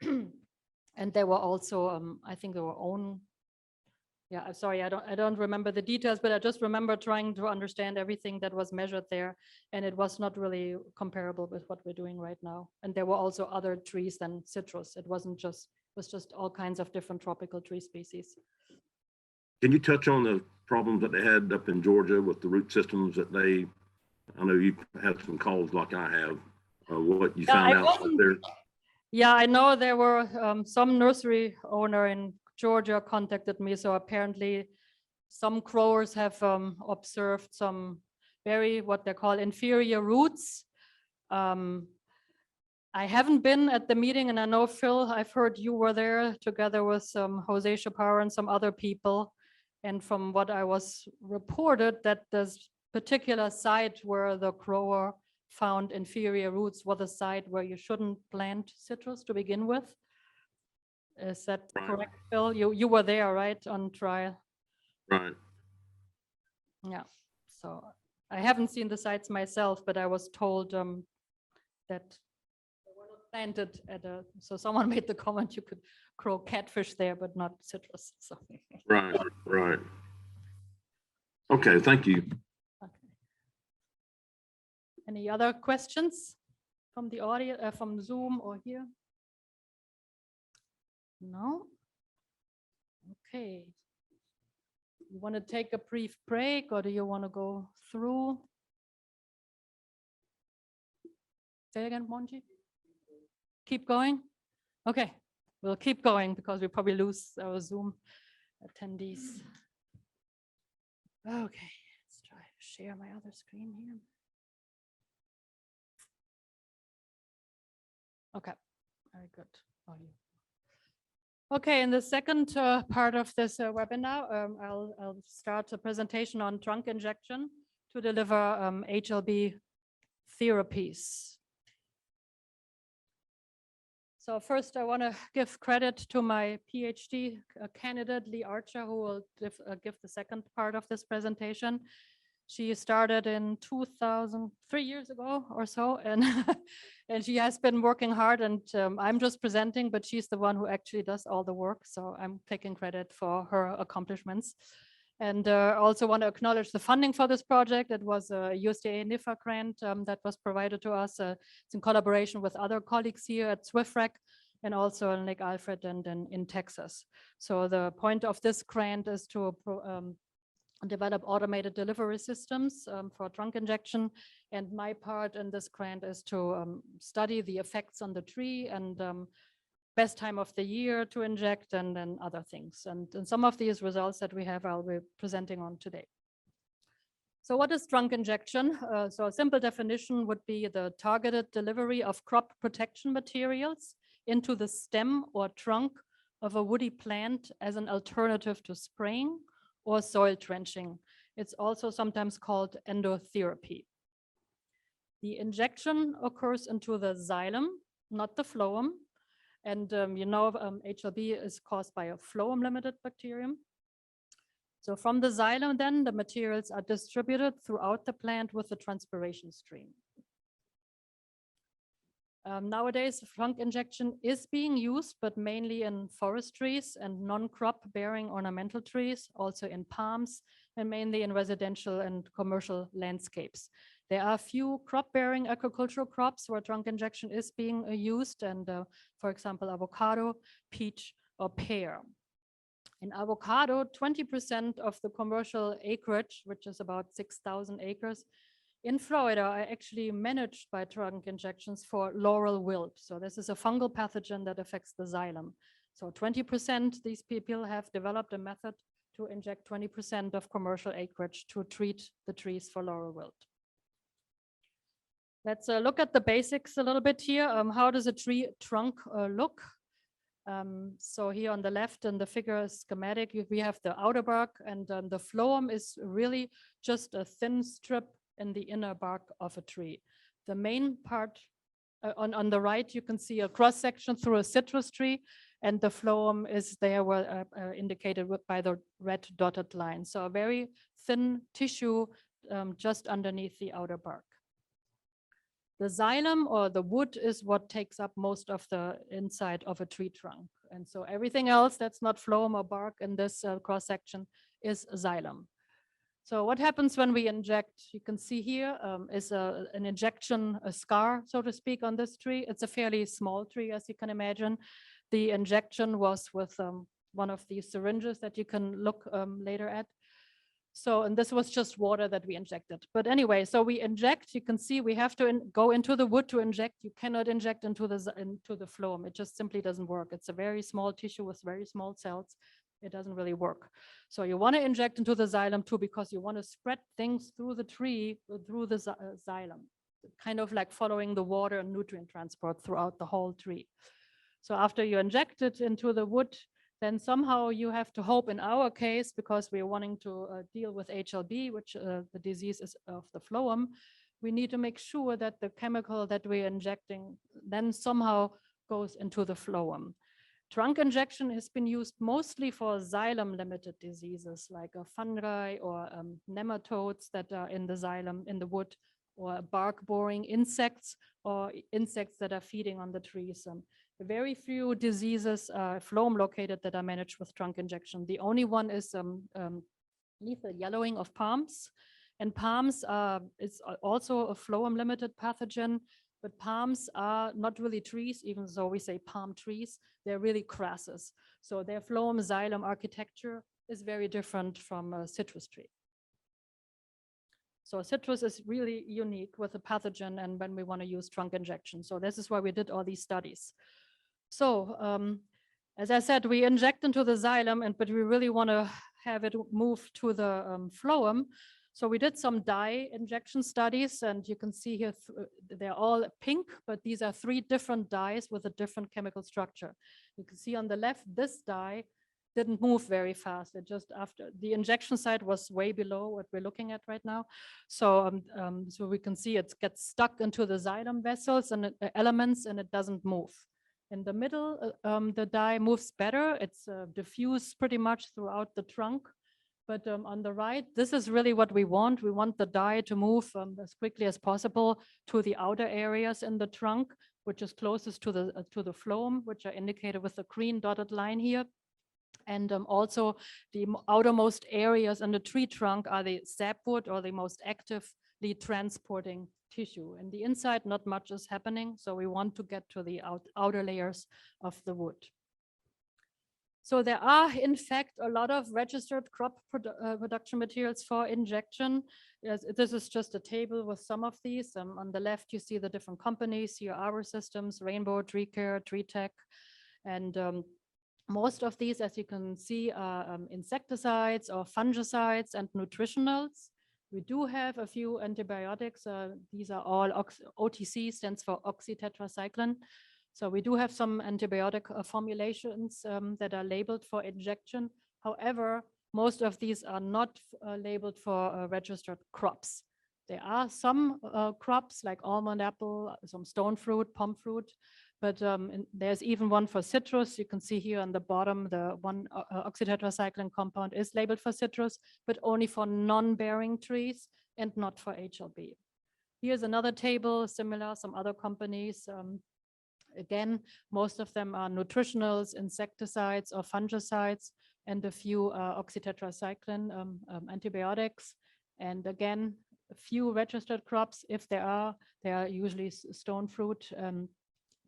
And there were also, I think there were own. Yeah, I'm sorry, I don't remember the details, but I just remember trying to understand everything that was measured there, and it was not really comparable with what we're doing right now. And there were also other trees than citrus. It wasn't just, it was just all kinds of different tropical tree species. Can you touch on the problems that they had up in Georgia with the root systems that they, I know you had some calls like I have, what you found out up there? Yeah, I know there were some nursery owner in Georgia contacted me. So apparently some growers have observed some what they call inferior roots. I haven't been at the meeting, and I know, Phil, I've heard you were there together with Jose Chaparro and some other people. And from what I was reported, that this particular site where the grower found inferior roots was the site where you shouldn't plant citrus to begin with. Is that correct, Phil? You were there, right, on trial? Right. Yeah. So I haven't seen the sites myself, but I was told that they were not planted at a. So someone made the comment you could grow catfish there, but not citrus. So. Right. Right. Okay. Thank you. Okay. Any other questions from the audience, from Zoom or here? No? Okay. You want to take a brief break, or do you want to go through? Say again, Mongi? Keep going? Okay, we'll keep going because we probably lose our Zoom attendees. Okay, let's try to share my other screen here. Okay, very good. Oh, you. Okay, in the second part of this webinar, I'll start a presentation on trunk injection to deliver HLB therapies. So first, I want to give credit to my PhD candidate, Lee Archer, who will give the second part of this presentation. She started in 3 years ago or so, and and she has been working hard, and I'm just presenting, but she's the one who actually does all the work. So I'm taking credit for her accomplishments. And I also want to acknowledge the funding for this project. It was a USDA NIFA grant that was provided to us. It's in collaboration with other colleagues here at SWFREC and also in Lake Alfred and in Texas. So the point of this grant is to develop automated delivery systems for trunk injection. And my part in this grant is to study the effects on the tree and best time of the year to inject and then other things. And some of these results that we have, I'll be presenting on today. So what is trunk injection? So a simple definition would be the targeted delivery of crop protection materials into the stem or trunk of a woody plant as an alternative to spraying or soil trenching. It's also sometimes called endotherapy. The injection occurs into the xylem, not the phloem. And HLB is caused by a phloem-limited bacterium. So from the xylem then, the materials are distributed throughout the plant with the transpiration stream. Nowadays, trunk injection is being used, but mainly in forest trees and non-crop bearing ornamental trees, also in palms, and mainly in residential and commercial landscapes. There are few crop-bearing agricultural crops where trunk injection is being used, and for example, avocado, peach, or pear. In avocado, 20% of the commercial acreage, which is about 6,000 acres, in Florida are actually managed by trunk injections for laurel wilt. So this is a fungal pathogen that affects the xylem. So 20%, these people have developed a method to inject 20% of commercial acreage to treat the trees for laurel wilt. Let's look at the basics a little bit here. How does a tree trunk look? So here on the left in the figure schematic, we have the outer bark, and the phloem is really just a thin strip in the inner bark of a tree. The main part on the right, you can see a cross section through a citrus tree, and the phloem is there indicated by the red dotted line. So a very thin tissue just underneath the outer bark. The xylem or the wood is what takes up most of the inside of a tree trunk. And so everything else that's not phloem or bark in this cross section is xylem. So what happens when we inject? You can see here is an injection, a scar, so to speak, on this tree. It's a fairly small tree, as you can imagine. The injection was with one of these syringes that you can look later at. So, and this was just water that we injected. But anyway, so we inject, you can see we have to go into the wood to inject. You cannot inject into the phloem. It just simply doesn't work. It's a very small tissue with very small cells. It doesn't really work. So you want to inject into the xylem too, because you want to spread things through the tree, through the xylem, kind of like following the water and nutrient transport throughout the whole tree. So after you inject it into the wood, then somehow you have to hope, in our case, because we're wanting to deal with HLB, which the disease is of the phloem, we need to make sure that the chemical that we're injecting then somehow goes into the phloem. Trunk injection has been used mostly for xylem-limited diseases like fungi or nematodes that are in the xylem, in the wood, or bark-boring insects, or insects that are feeding on the trees. Very few diseases are phloem-located that are managed with trunk injection. The only one is lethal yellowing of palms. And palms is also a phloem-limited pathogen, but palms are not really trees, even though we say palm trees, they're really grasses. So their phloem-xylem architecture is very different from a citrus tree. So citrus is really unique with a pathogen and when we want to use trunk injection. So this is why we did all these studies. So as I said, we inject into the xylem, but we really want to have it move to the phloem. So we did some dye injection studies, and you can see here, they're all pink, but these are 3 different dyes with a different chemical structure. You can see on the left, this dye didn't move very fast. It just after the injection site was way below what we're looking at right now. So, so we can see it gets stuck into the xylem vessels and elements, and it doesn't move. In the middle, the dye moves better. It's diffused pretty much throughout the trunk. But on the right, this is really what we want. We want the dye to move as quickly as possible to the outer areas in the trunk, which is closest to the phloem, which are indicated with the green dotted line here. And also the outermost areas in the tree trunk are the sapwood, or the most actively transporting tissue. In the inside, not much is happening. So we want to get to the outer layers of the wood. So there are, in fact, a lot of registered crop production materials for injection. Yes, this is just a table with some of these. On the left, you see the different companies, your Arbor Systems, Rainbow, Tree Care, Tree Tech. And most of these, as you can see, are insecticides or fungicides and nutritionals. We do have a few antibiotics. These are all OTC, stands for oxytetracycline. So we do have some antibiotic formulations that are labeled for injection. However, most of these are not labeled for registered crops. There are some crops like almond, apple, some stone fruit, palm fruit, but there's even one for citrus. You can see here on the bottom, the one oxytetracycline compound is labeled for citrus, but only for non-bearing trees and not for HLB. Here's another table, similar, some other companies. Again, most of them are nutritionals, insecticides or fungicides, and a few oxytetracycline antibiotics. And again, a few registered crops, if there are, they are usually stone fruit,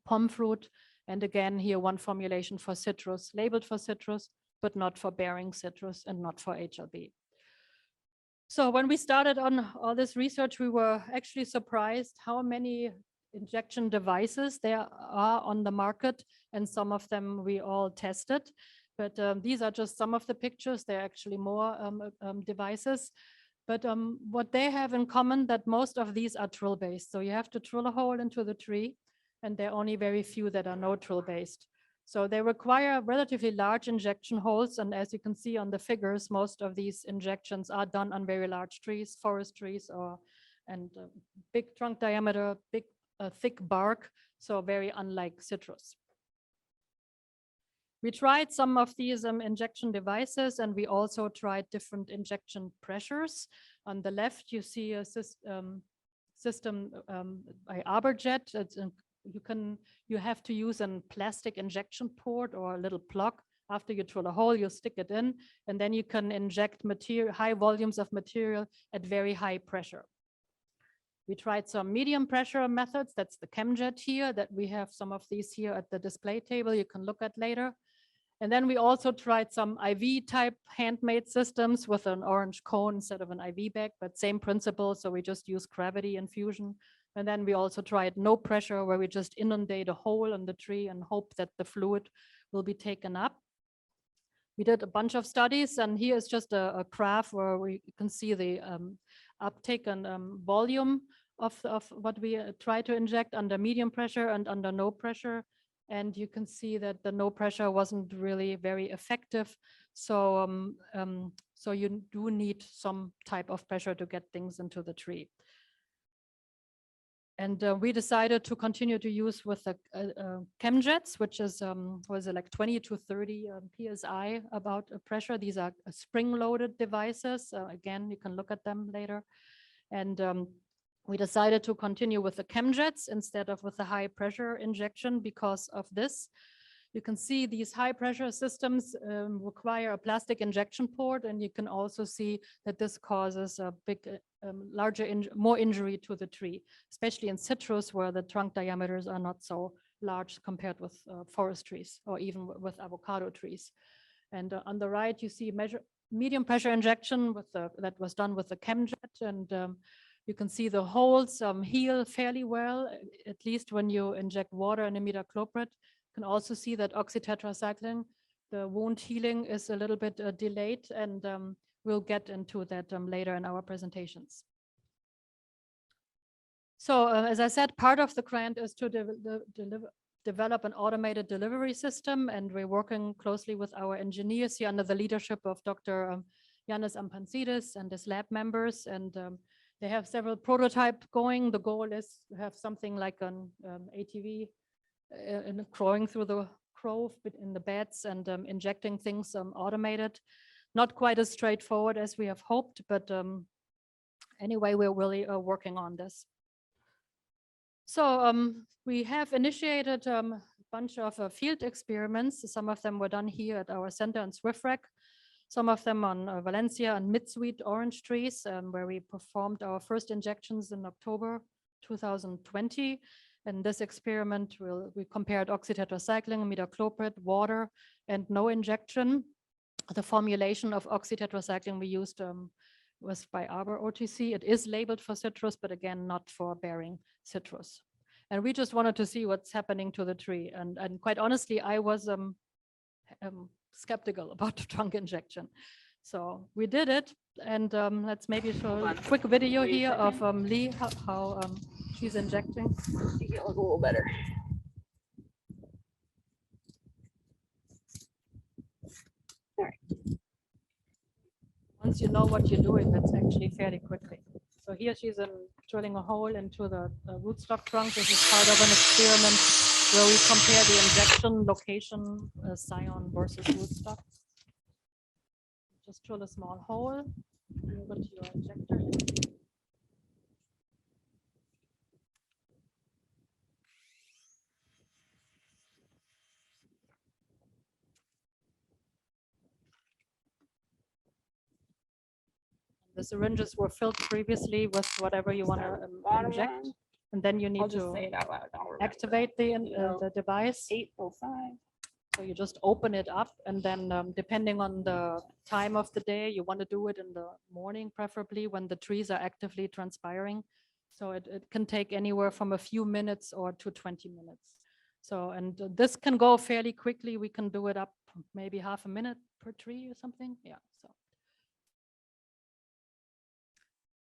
palm fruit. And again, here one formulation for citrus, labeled for citrus, but not for bearing citrus and not for HLB. So when we started on all this research, we were actually surprised how many injection devices there are on the market, and some of them we all tested. But these are just some of the pictures. There are actually more devices. But what they have in common, that most of these are drill-based. So you have to drill a hole into the tree, and there are only very few that are no drill-based. So they require relatively large injection holes. And as you can see on the figures, most of these injections are done on very large trees, forest trees, and big trunk diameter, big thick bark, so very unlike citrus. We tried some of these injection devices, and we also tried different injection pressures. On the left, you see a system by Albrecht. You have to use a plastic injection port or a little plug. After you drill a hole, you stick it in, and then you can inject high volumes of material at very high pressure. We tried some medium pressure methods. That's the ChemJet here, that we have some of these here at the display table you can look at later. And then we also tried some IV type handmade systems with an orange cone instead of an IV bag, but same principle. So we just use gravity infusion. And then we also tried no pressure, where we just inundate a hole in the tree and hope that the fluid will be taken up. We did a bunch of studies, and here is just a graph where we can see the uptake and volume of what we try to inject under medium pressure and under no pressure. And you can see that the no pressure wasn't really very effective. So, so you do need some type of pressure to get things into the tree. And we decided to continue to use with the ChemJets, which is was it like 20 to 30 psi about pressure. These are spring-loaded devices. Again, you can look at them later. And we decided to continue with the ChemJets instead of with the high pressure injection because of this. You can see these high pressure systems require a plastic injection port, and you can also see that this causes a big, more injury to the tree, especially in citrus where the trunk diameters are not so large compared with forest trees or even with avocado trees. And on the right, you see medium pressure injection with that was done with the ChemJet, and you can see the holes heal fairly well, at least when you inject water and imidacloprid. You can also see that oxytetracycline, the wound healing is a little bit delayed, and we'll get into that later in our presentations. So as I said, part of the grant is to develop an automated delivery system, and we're working closely with our engineers here under the leadership of Dr. Yannis Ampansidis and his lab members, and they have several prototypes going. The goal is to have something like an ATV crawling through the grove in the beds and injecting things automated. Not quite as straightforward as we have hoped, but anyway, we're really working on this. So we have initiated a bunch of field experiments. Some of them were done here at our center in SWFREC. Some of them on Valencia and mid-sweet orange trees, where we performed our first injections in October 2020. In this experiment, we compared oxytetracycline, imidacloprid, water, and no injection. The formulation of oxytetracycline we used was by Arbor OTC. It is labeled for citrus, but again, not for bearing citrus. And we just wanted to see what's happening to the tree. And quite honestly, I was skeptical about the trunk injection. So we did it. And let's maybe show a quick video here of Lee, how she's injecting. Make it look a little better. Once you know what you're doing, that's actually fairly quickly. So here she's drilling a hole into the rootstock trunk. This is part of an experiment where we compare the injection location, scion versus rootstock. Just drill a small hole, put your injector in. The syringes were filled previously with whatever you want to inject, and then you need to activate the device. 805. So you just open it up, and then depending on the time of the day, you want to do it in the morning, preferably when the trees are actively transpiring. So it can take anywhere from a few minutes or to 20 minutes. So, and this can go fairly quickly. We can do it up maybe half a minute per tree or something. Yeah.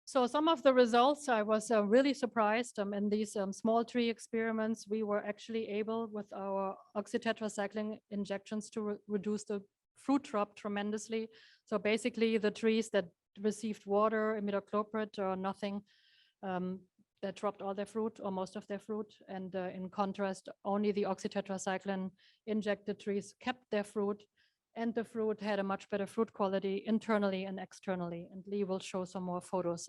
So some of the results, I was really surprised. In these small tree experiments, we were actually able, with our oxytetracycline injections, to reduce the fruit drop tremendously. So basically, the trees that received water, imidacloprid, or nothing, that dropped all their fruit or most of their fruit. And in contrast, only the oxytetracycline injected trees kept their fruit. And the fruit had a much better fruit quality internally and externally. And Lee will show some more photos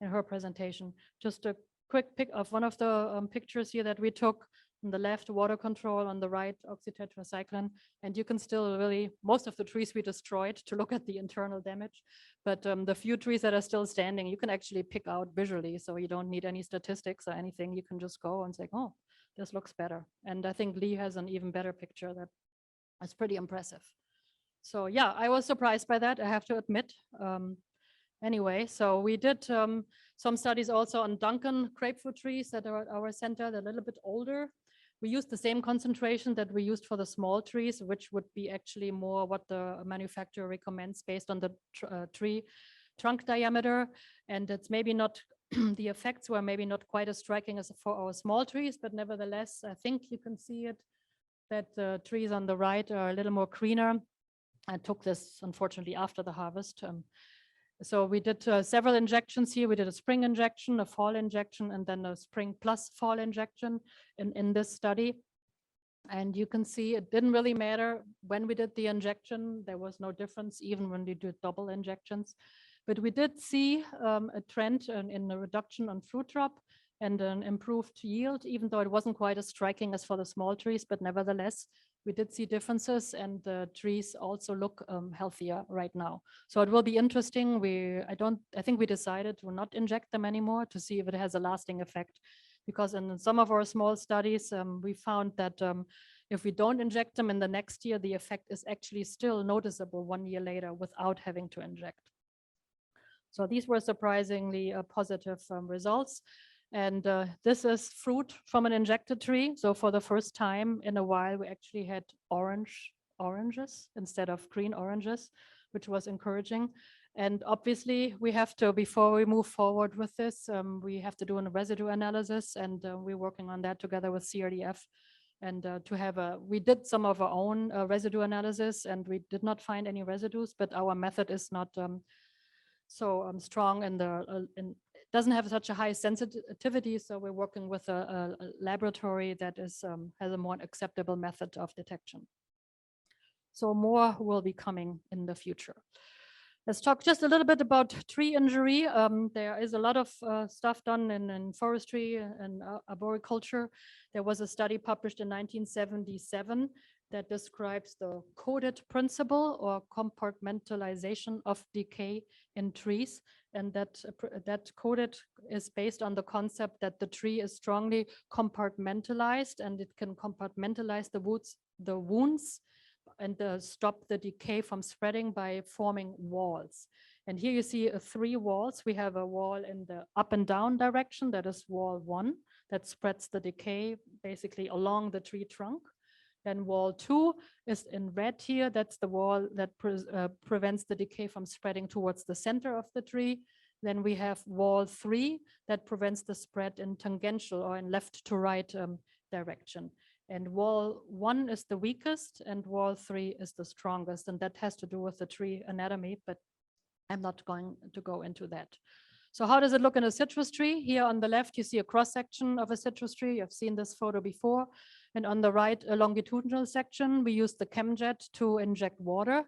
in her presentation. Just a quick pic of one of the pictures here that we took. On the left, water control, on the right, oxytetracycline. And you can still really, most of the trees we destroyed to look at the internal damage. But the few trees that are still standing, you can actually pick out visually. So you don't need any statistics or anything. You can just go and say, oh, this looks better. And I think Lee has an even better picture that is pretty impressive. So yeah, I was surprised by that, I have to admit. Anyway, so we did some studies also on Duncan grapefruit trees that are at our center. They're a little bit older. We used the same concentration that we used for the small trees, which would be actually more what the manufacturer recommends based on the tree trunk diameter. And it's maybe not, the effects were maybe not quite as striking as for our small trees, but nevertheless, I think you can see it, that the trees on the right are a little more greener. I took this, unfortunately, after the harvest. So we did several injections here. We did a spring injection, a fall injection, and then a spring plus fall injection in this study. And you can see it didn't really matter when we did the injection. There was no difference, even when we did double injections. But we did see a trend in the reduction on fruit drop and an improved yield, even though it wasn't quite as striking as for the small trees, but nevertheless, we did see differences, and the trees also look healthier right now. So it will be interesting. I think we decided to not inject them anymore to see if it has a lasting effect, because in some of our small studies, we found that if we don't inject them in the next year, the effect is actually still noticeable 1 year later without having to inject. So these were surprisingly positive results. And this is fruit from an injected tree. So for the first time in a while, we actually had oranges instead of green oranges, which was encouraging. And obviously we have to, before we move forward with this, we have to do a residue analysis, and we're working on that together with CRDF. And we did some of our own residue analysis, and we did not find any residues, but our method is not so strong and doesn't have such a high sensitivity. So we're working with a laboratory that has a more acceptable method of detection. So more will be coming in the future. Let's talk just a little bit about tree injury. There is a lot of stuff done in forestry and arboriculture. There was a study published in 1977 that describes the coded principle or compartmentalization of decay in trees. And that coded is based on the concept that the tree is strongly compartmentalized, and it can compartmentalize the wounds and stop the decay from spreading by forming walls. And here you see 3 walls. We have a wall in the up and down direction, that is wall 1, that spreads the decay basically along the tree trunk. Then wall 2 is in red here. That's the wall that prevents the decay from spreading towards the center of the tree. Then we have wall 3 that prevents the spread in tangential or in left to right direction. And wall 1 is the weakest and wall 3 is the strongest. And that has to do with the tree anatomy, but I'm not going to go into that. So how does it look in a citrus tree? Here on the left, you see a cross section of a citrus tree. You've seen this photo before. And on the right, a longitudinal section. We use the chemjet to inject water.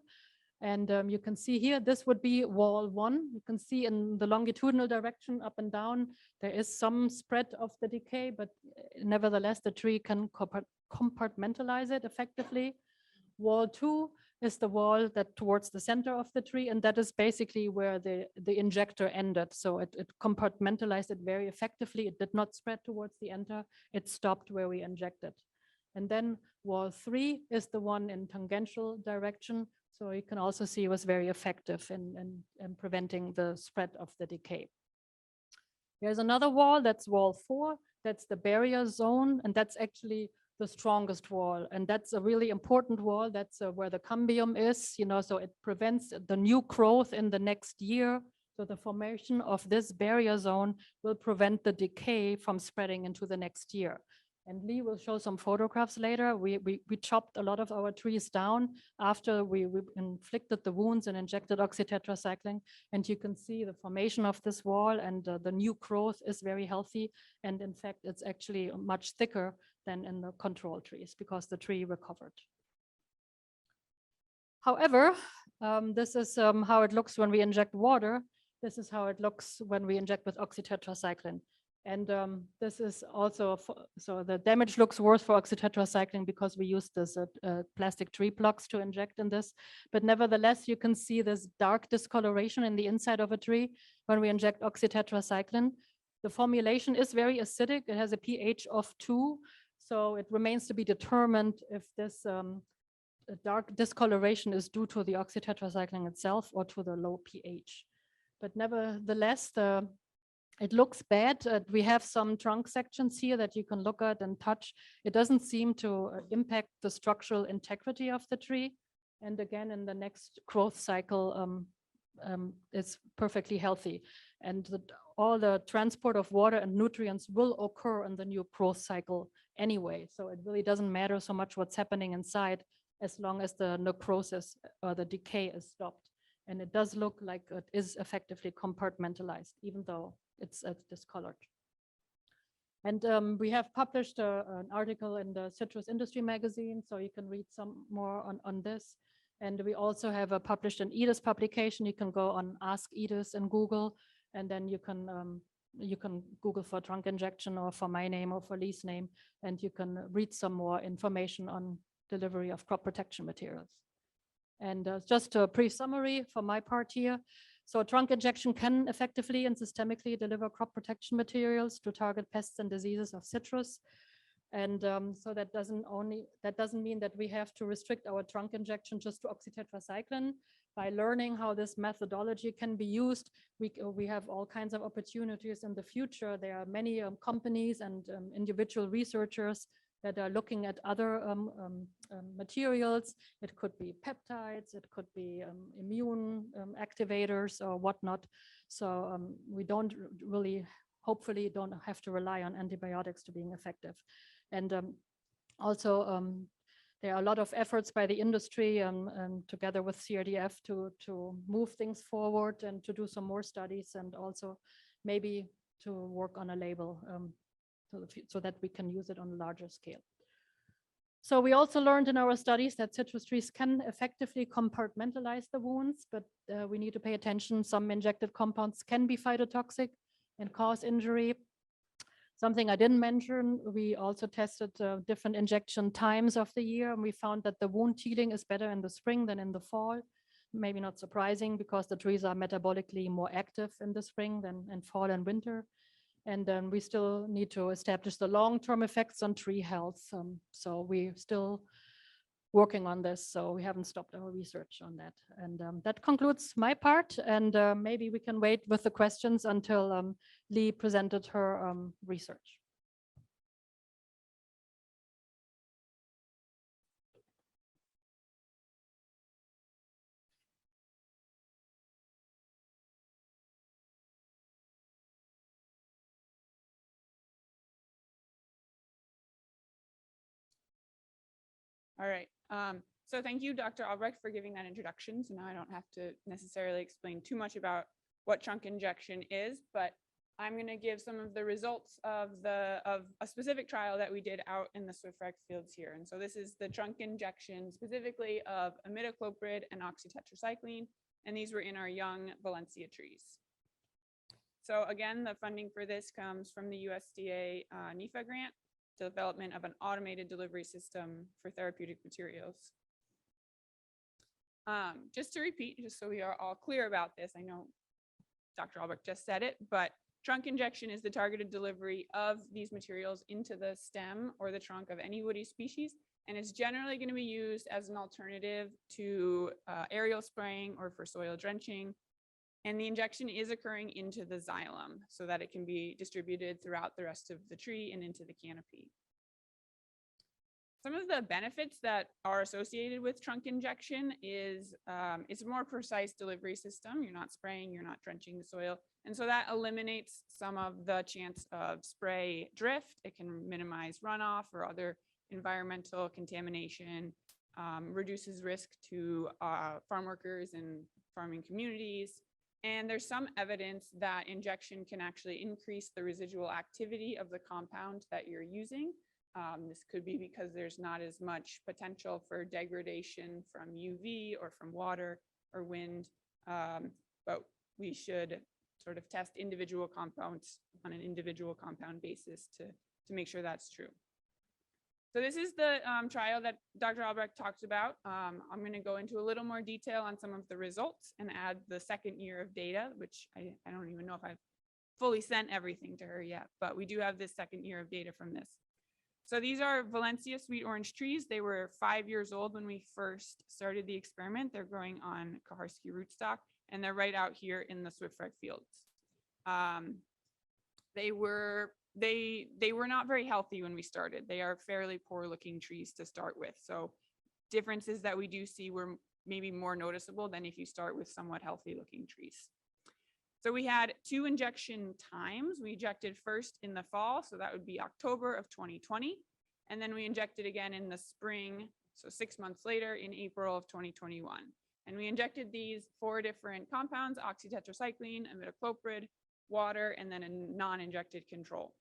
And you can see here, this would be wall 1. You can see in the longitudinal direction, up and down, there is some spread of the decay, but nevertheless, the tree can compartmentalize it effectively. Wall 2 is the wall that towards the center of the tree, and that is basically where the injector ended. So it compartmentalized it very effectively. It did not spread towards the enter. It stopped where we injected. And then wall 3 is the one in tangential direction. So you can also see it was very effective in preventing the spread of the decay. There's another wall, that's wall 4. That's the barrier zone, and that's actually the strongest wall. And that's a really important wall. That's where the cambium is, so it prevents the new growth in the next year. So the formation of this barrier zone will prevent the decay from spreading into the next year. And Lee will show some photographs later. We chopped a lot of our trees down after we inflicted the wounds and injected oxytetracycline. And you can see the formation of this wall, and the new growth is very healthy. And in fact, it's actually much thicker than in the control trees because the tree recovered. However, this is how it looks when we inject water. This is how it looks when we inject with oxytetracycline. And this is also, so the damage looks worse for oxytetracycline because we use this plastic tree blocks to inject in this. But nevertheless, you can see this dark discoloration in the inside of a tree when we inject oxytetracycline. The formulation is very acidic. It has a pH of 2. So it remains to be determined if this dark discoloration is due to the oxytetracycline itself or to the low pH. But nevertheless, it looks bad. We have some trunk sections here that you can look at and touch. It doesn't seem to impact the structural integrity of the tree. And again, in the next growth cycle, it's perfectly healthy. And all the transport of water and nutrients will occur in the new growth cycle anyway. So it really doesn't matter so much what's happening inside as long as the necrosis or the decay is stopped. And it does look like it is effectively compartmentalized, even though it's discolored. And we have published an article in the Citrus Industry magazine, so you can read some more on this. And we also have published an EDIS publication. You can go on Ask EDIS in Google, and then you can Google for trunk injection or for my name or for Lee's name, and you can read some more information on delivery of crop protection materials. And just a brief summary for my part here. So trunk injection can effectively and systemically deliver crop protection materials to target pests and diseases of citrus. And so that doesn't mean that we have to restrict our trunk injection just to oxytetracycline. By learning how this methodology can be used, we have all kinds of opportunities in the future. There are many companies and individual researchers that are looking at other materials. It could be peptides, it could be immune activators or whatnot. So we don't really, hopefully don't have to rely on antibiotics to being effective. And also there are a lot of efforts by the industry together with CRDF to move things forward and to do some more studies, and also maybe to work on a label so that we can use it on a larger scale. So we also learned in our studies that citrus trees can effectively compartmentalize the wounds, but we need to pay attention. Some injected compounds can be phytotoxic and cause injury. Something I didn't mention, we also tested different injection times of the year, and we found that the wound healing is better in the spring than in the fall. Maybe not surprising because the trees are metabolically more active in the spring than in fall and winter. And then we still need to establish the long-term effects on tree health. So we're still working on this, so we haven't stopped our research on that. And that concludes my part, and maybe we can wait with the questions until Lee presented her research. All right. So thank you, Dr. Albrecht, for giving that introduction. So now I don't have to necessarily explain too much about what trunk injection is, but I'm going to give some of the results of a specific trial that we did out in the SWFREC fields here. And so this is the trunk injection specifically of imidacloprid and oxytetracycline, and these were in our young Valencia trees. So again, the funding for this comes from the USDA NIFA grant, development of an automated delivery system for therapeutic materials. Just to repeat, just so we are all clear about this, I know Dr. Albrecht just said it, but trunk injection is the targeted delivery of these materials into the stem or the trunk of any woody species, and it's generally going to be used as an alternative to aerial spraying or for soil drenching. And the injection is occurring into the xylem so that it can be distributed throughout the rest of the tree and into the canopy. Some of the benefits that are associated with trunk injection is it's a more precise delivery system. You're not spraying, you're not drenching the soil. And so that eliminates some of the chance of spray drift. It can minimize runoff or other environmental contamination, reduces risk to farm workers and farming communities. And there's some evidence that injection can actually increase the residual activity of the compound that you're using. This could be because there's not as much potential for degradation from UV or from water or wind, but we should sort of test individual compounds on an individual compound basis to make sure that's true. So this is the trial that Dr. Albrecht talked about. I'm going to go into a little more detail on some of the results and add the second year of data, which I don't even know if I've fully sent everything to her yet, but we do have this second year of data from this. So these are Valencia sweet orange trees. They were 5 years old when we first started the experiment. They're growing on Kaharski rootstock, and they're right out here in the SWFREC fields. They were not very healthy when we started. They are fairly poor looking trees to start with. So differences that we do see were maybe more noticeable than if you start with somewhat healthy looking trees. So we had 2 injection times. We injected first in the fall, so that would be October of 2020. And then we injected again in the spring, so 6 months later in April of 2021. And we injected these 4 different compounds: oxytetracycline, imidacloprid, water, and then a non-injected control.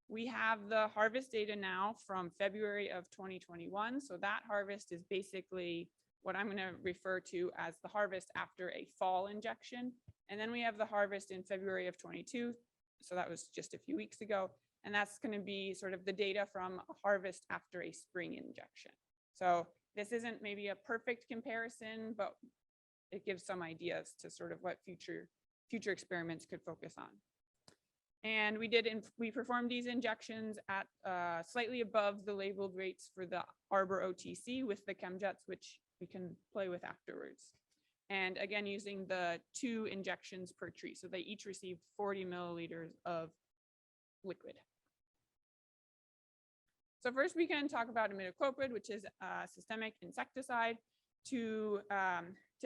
We have the harvest data now from February of 2021. So that harvest is basically what I'm going to refer to as the harvest after a fall injection. And then we have the harvest in February of 22. So that was just a few weeks ago. And that's going to be sort of the data from a harvest after a spring injection. So this isn't maybe a perfect comparison, but it gives some ideas to sort of what future experiments could focus on. And we performed these injections at slightly above the labeled rates for the Arbor OTC with the chemjets, which we can play with afterwards. And again, using the 2 injections per tree. So they each received 40 milliliters of liquid. So first we can talk about imidacloprid, which is a systemic insecticide. To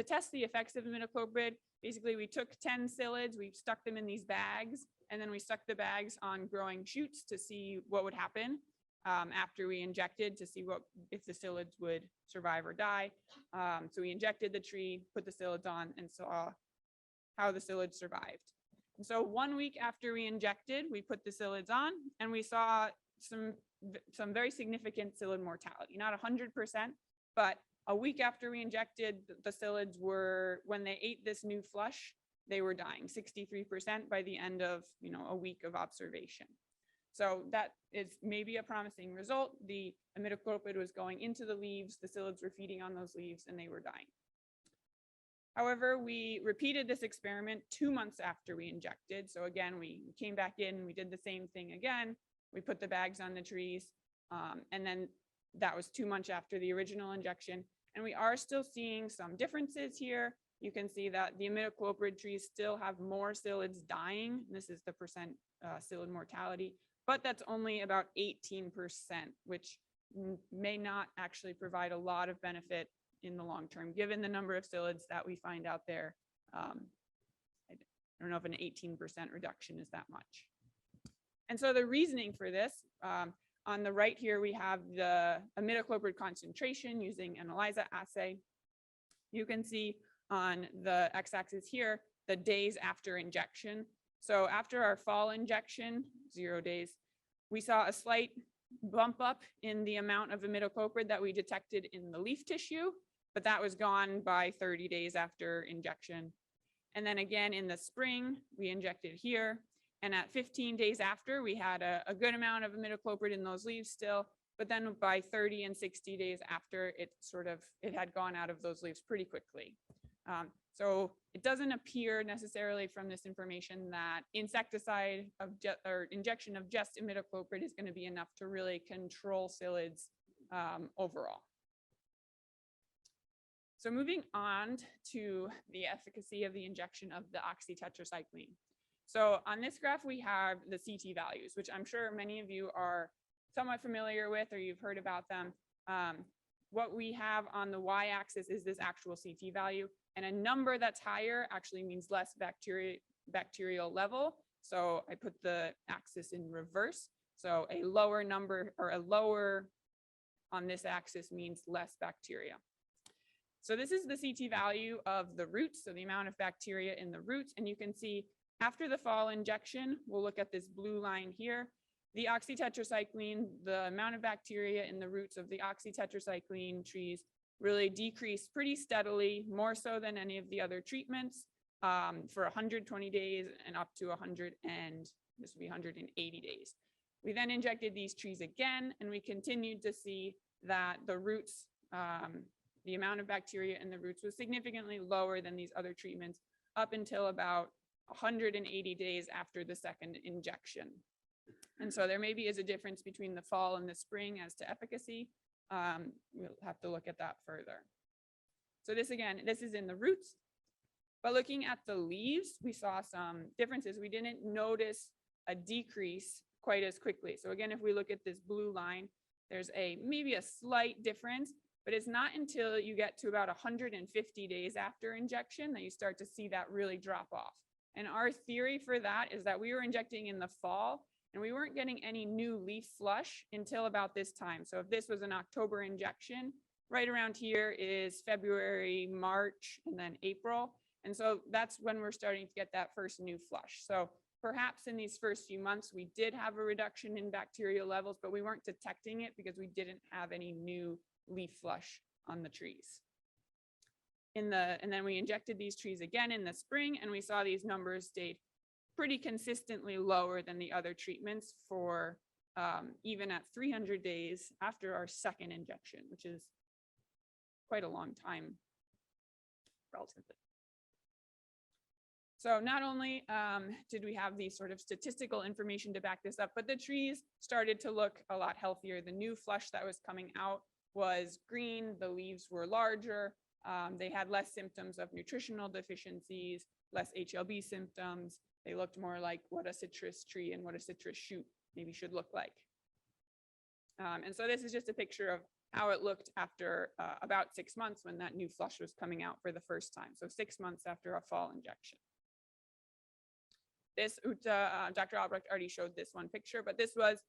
test the effects of imidacloprid, basically we took 10 psyllids, we stuck them in these bags, and then we stuck the bags on growing shoots to see what would happen after we injected, to see if the psyllids would survive or die. So we injected the tree, put the psyllids on, and saw how the psyllids survived. And so 1 week after we injected, we put the psyllids on, and we saw some very significant psyllid mortality, not 100%, but a week after we injected, the psyllids were, when they ate this new flush, they were dying 63% by the end of a week of observation. So that is maybe a promising result. The imidacloprid was going into the leaves, the psyllids were feeding on those leaves, and they were dying. However, we repeated this experiment 2 months after we injected. So again, we came back in, we did the same thing again. We put the bags on the trees, and then that was 2 months after the original injection. And we are still seeing some differences here. You can see that the imidacloprid trees still have more psyllids dying. This is the percent psyllid mortality, but that's only about 18%, which may not actually provide a lot of benefit in the long term, given the number of psyllids that we find out there. I don't know if an 18% reduction is that much. And so the reasoning for this, on the right here, we have the imidacloprid concentration using an ELISA assay. You can see on the x-axis here, the days after injection. So after our fall injection, 0 days, we saw a slight bump up in the amount of imidacloprid that we detected in the leaf tissue, but that was gone by 30 days after injection. And then again in the spring, we injected here. And at 15 days after, we had a good amount of imidacloprid in those leaves still, but then by 30 and 60 days after, it had gone out of those leaves pretty quickly. So it doesn't appear necessarily from this information that insecticide or injection of just imidacloprid is going to be enough to really control psyllids overall. So moving on to the efficacy of the injection of the oxytetracycline. So on this graph, we have the CT values, which I'm sure many of you are somewhat familiar with or you've heard about them. What we have on the y-axis is this actual CT value, and a number that's higher actually means less bacterial level. So I put the axis in reverse. So a lower number or a lower on this axis means less bacteria. So this is the CT value of the roots, so the amount of bacteria in the roots, and you can see after the fall injection, we'll look at this blue line here. The oxytetracycline, the amount of bacteria in the roots of the oxytetracycline trees really decreased pretty steadily, more so than any of the other treatments for 120 days and up to 180 days. We then injected these trees again, and we continued to see that the roots, the amount of bacteria in the roots was significantly lower than these other treatments up until about 180 days after the second injection. And so there maybe is a difference between the fall and the spring as to efficacy. We'll have to look at that further. So this is in the roots, but looking at the leaves, we saw some differences. We didn't notice a decrease quite as quickly. So again, if we look at this blue line, there's maybe a slight difference, but it's not until you get to about 150 days after injection that you start to see that really drop off. And our theory for that is that we were injecting in the fall and we weren't getting any new leaf flush until about this time. So if this was an October injection, right around here is February, March, and then April. And so that's when we're starting to get that first new flush. So perhaps in these first few months, we did have a reduction in bacterial levels, but we weren't detecting it because we didn't have any new leaf flush on the trees. And then we injected these trees again in the spring, and we saw these numbers stayed pretty consistently lower than the other treatments for even at 300 days after our second injection, which is quite a long time relatively. So not only did we have these sort of statistical information to back this up, but the trees started to look a lot healthier. The new flush that was coming out was green, the leaves were larger, they had less symptoms of nutritional deficiencies, less HLB symptoms. They looked more like what a citrus tree and what a citrus shoot maybe should look like. And so this is just a picture of how it looked after about 6 months when that new flush was coming out for the first time. So 6 months after a fall injection. This, Dr. Albrecht already showed this one picture, but this was,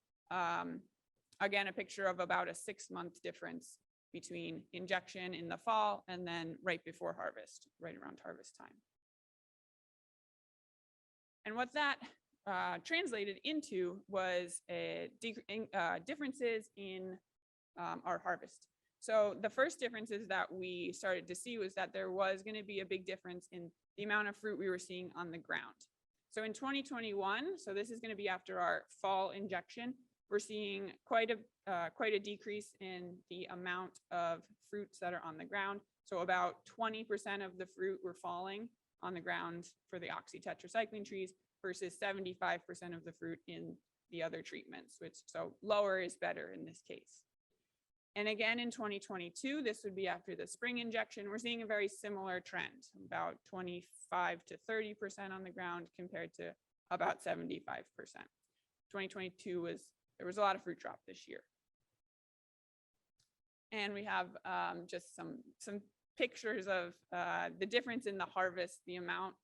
again, a picture of about a 6-month difference between injection in the fall and then right before harvest, right around harvest time. And what that translated into was differences in our harvest. So the first differences that we started to see was that there was going to be a big difference in the amount of fruit we were seeing on the ground. So in 2021, so this is going to be after our fall injection, we're seeing quite a decrease in the amount of fruits that are on the ground. So about 20% of the fruit were falling on the ground for the oxytetracycline trees versus 75% of the fruit in the other treatments, which so lower is better in this case. And again, in 2022, this would be after the spring injection, we're seeing a very similar trend, about 25 to 30% on the ground compared to about 75%. 2022 there was a lot of fruit drop this year. And we have just some pictures of the difference in the harvest, the amount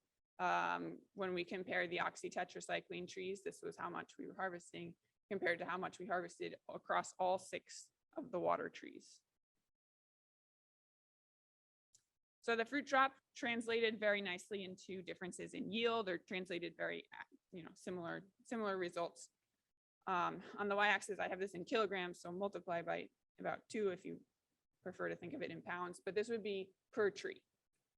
when we compare the oxytetracycline trees. This was how much we were harvesting compared to how much we harvested across all 6 of the water trees. So the fruit drop translated very nicely into differences in yield, or translated very, similar results. On the y-axis, I have this in kilograms, so multiply by about 2 if you prefer to think of it in pounds, but this would be per tree.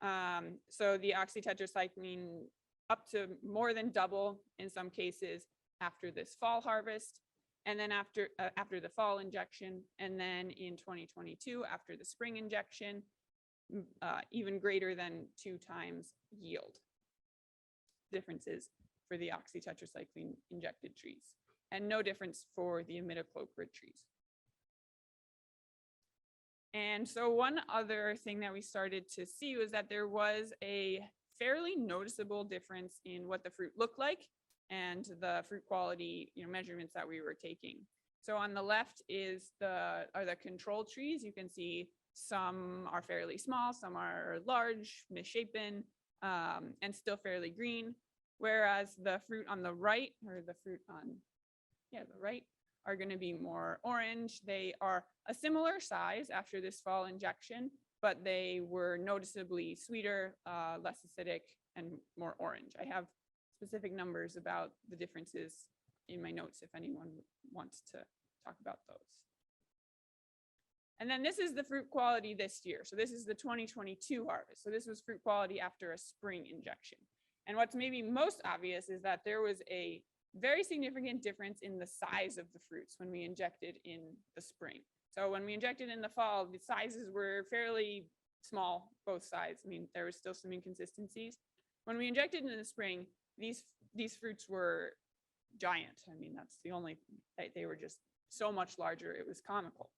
So the oxytetracycline up to more than double in some cases after this fall harvest, and then after the fall injection, and then in 2022 after the spring injection, even greater than 2 times yield differences for the oxytetracycline injected trees, and no difference for the imidacloprid trees. And so one other thing that we started to see was that there was a fairly noticeable difference in what the fruit looked like and the fruit quality measurements that we were taking. So on the left are the control trees. You can see some are fairly small, some are large, misshapen, and still fairly green. Whereas the fruit on the right, or the fruit on the right, are going to be more orange. They are a similar size after this fall injection, but they were noticeably sweeter, less acidic, and more orange. I have specific numbers about the differences in my notes if anyone wants to talk about those. And then this is the fruit quality this year. So this is the 2022 harvest. So this was fruit quality after a spring injection. And what's maybe most obvious is that there was a very significant difference in the size of the fruits when we injected in the spring. So when we injected in the fall, the sizes were fairly small, both sides. I mean, there was still some inconsistencies. When we injected in the spring, these fruits were giant. I mean, that's the only, they were just so much larger, it was comical.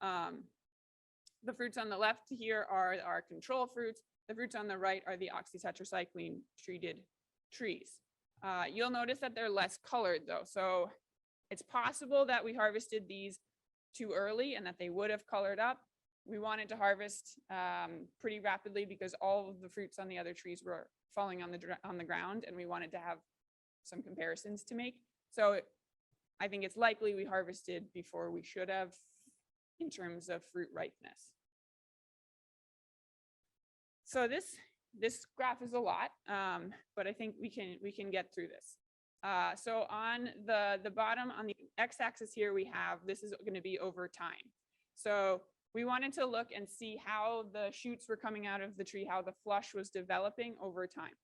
The fruits on the left here are our control fruits. The fruits on the right are the oxytetracycline treated trees. You'll notice that they're less colored though. So it's possible that we harvested these too early and that they would have colored up. We wanted to harvest pretty rapidly because all of the fruits on the other trees were falling on the ground, and we wanted to have some comparisons to make. So I think it's likely we harvested before we should have in terms of fruit ripeness. So this graph is a lot, but I think we can get through this. So on the bottom, on the x-axis here, we have, this is going to be over time. So we wanted to look and see how the shoots were coming out of the tree, how the flush was developing over time.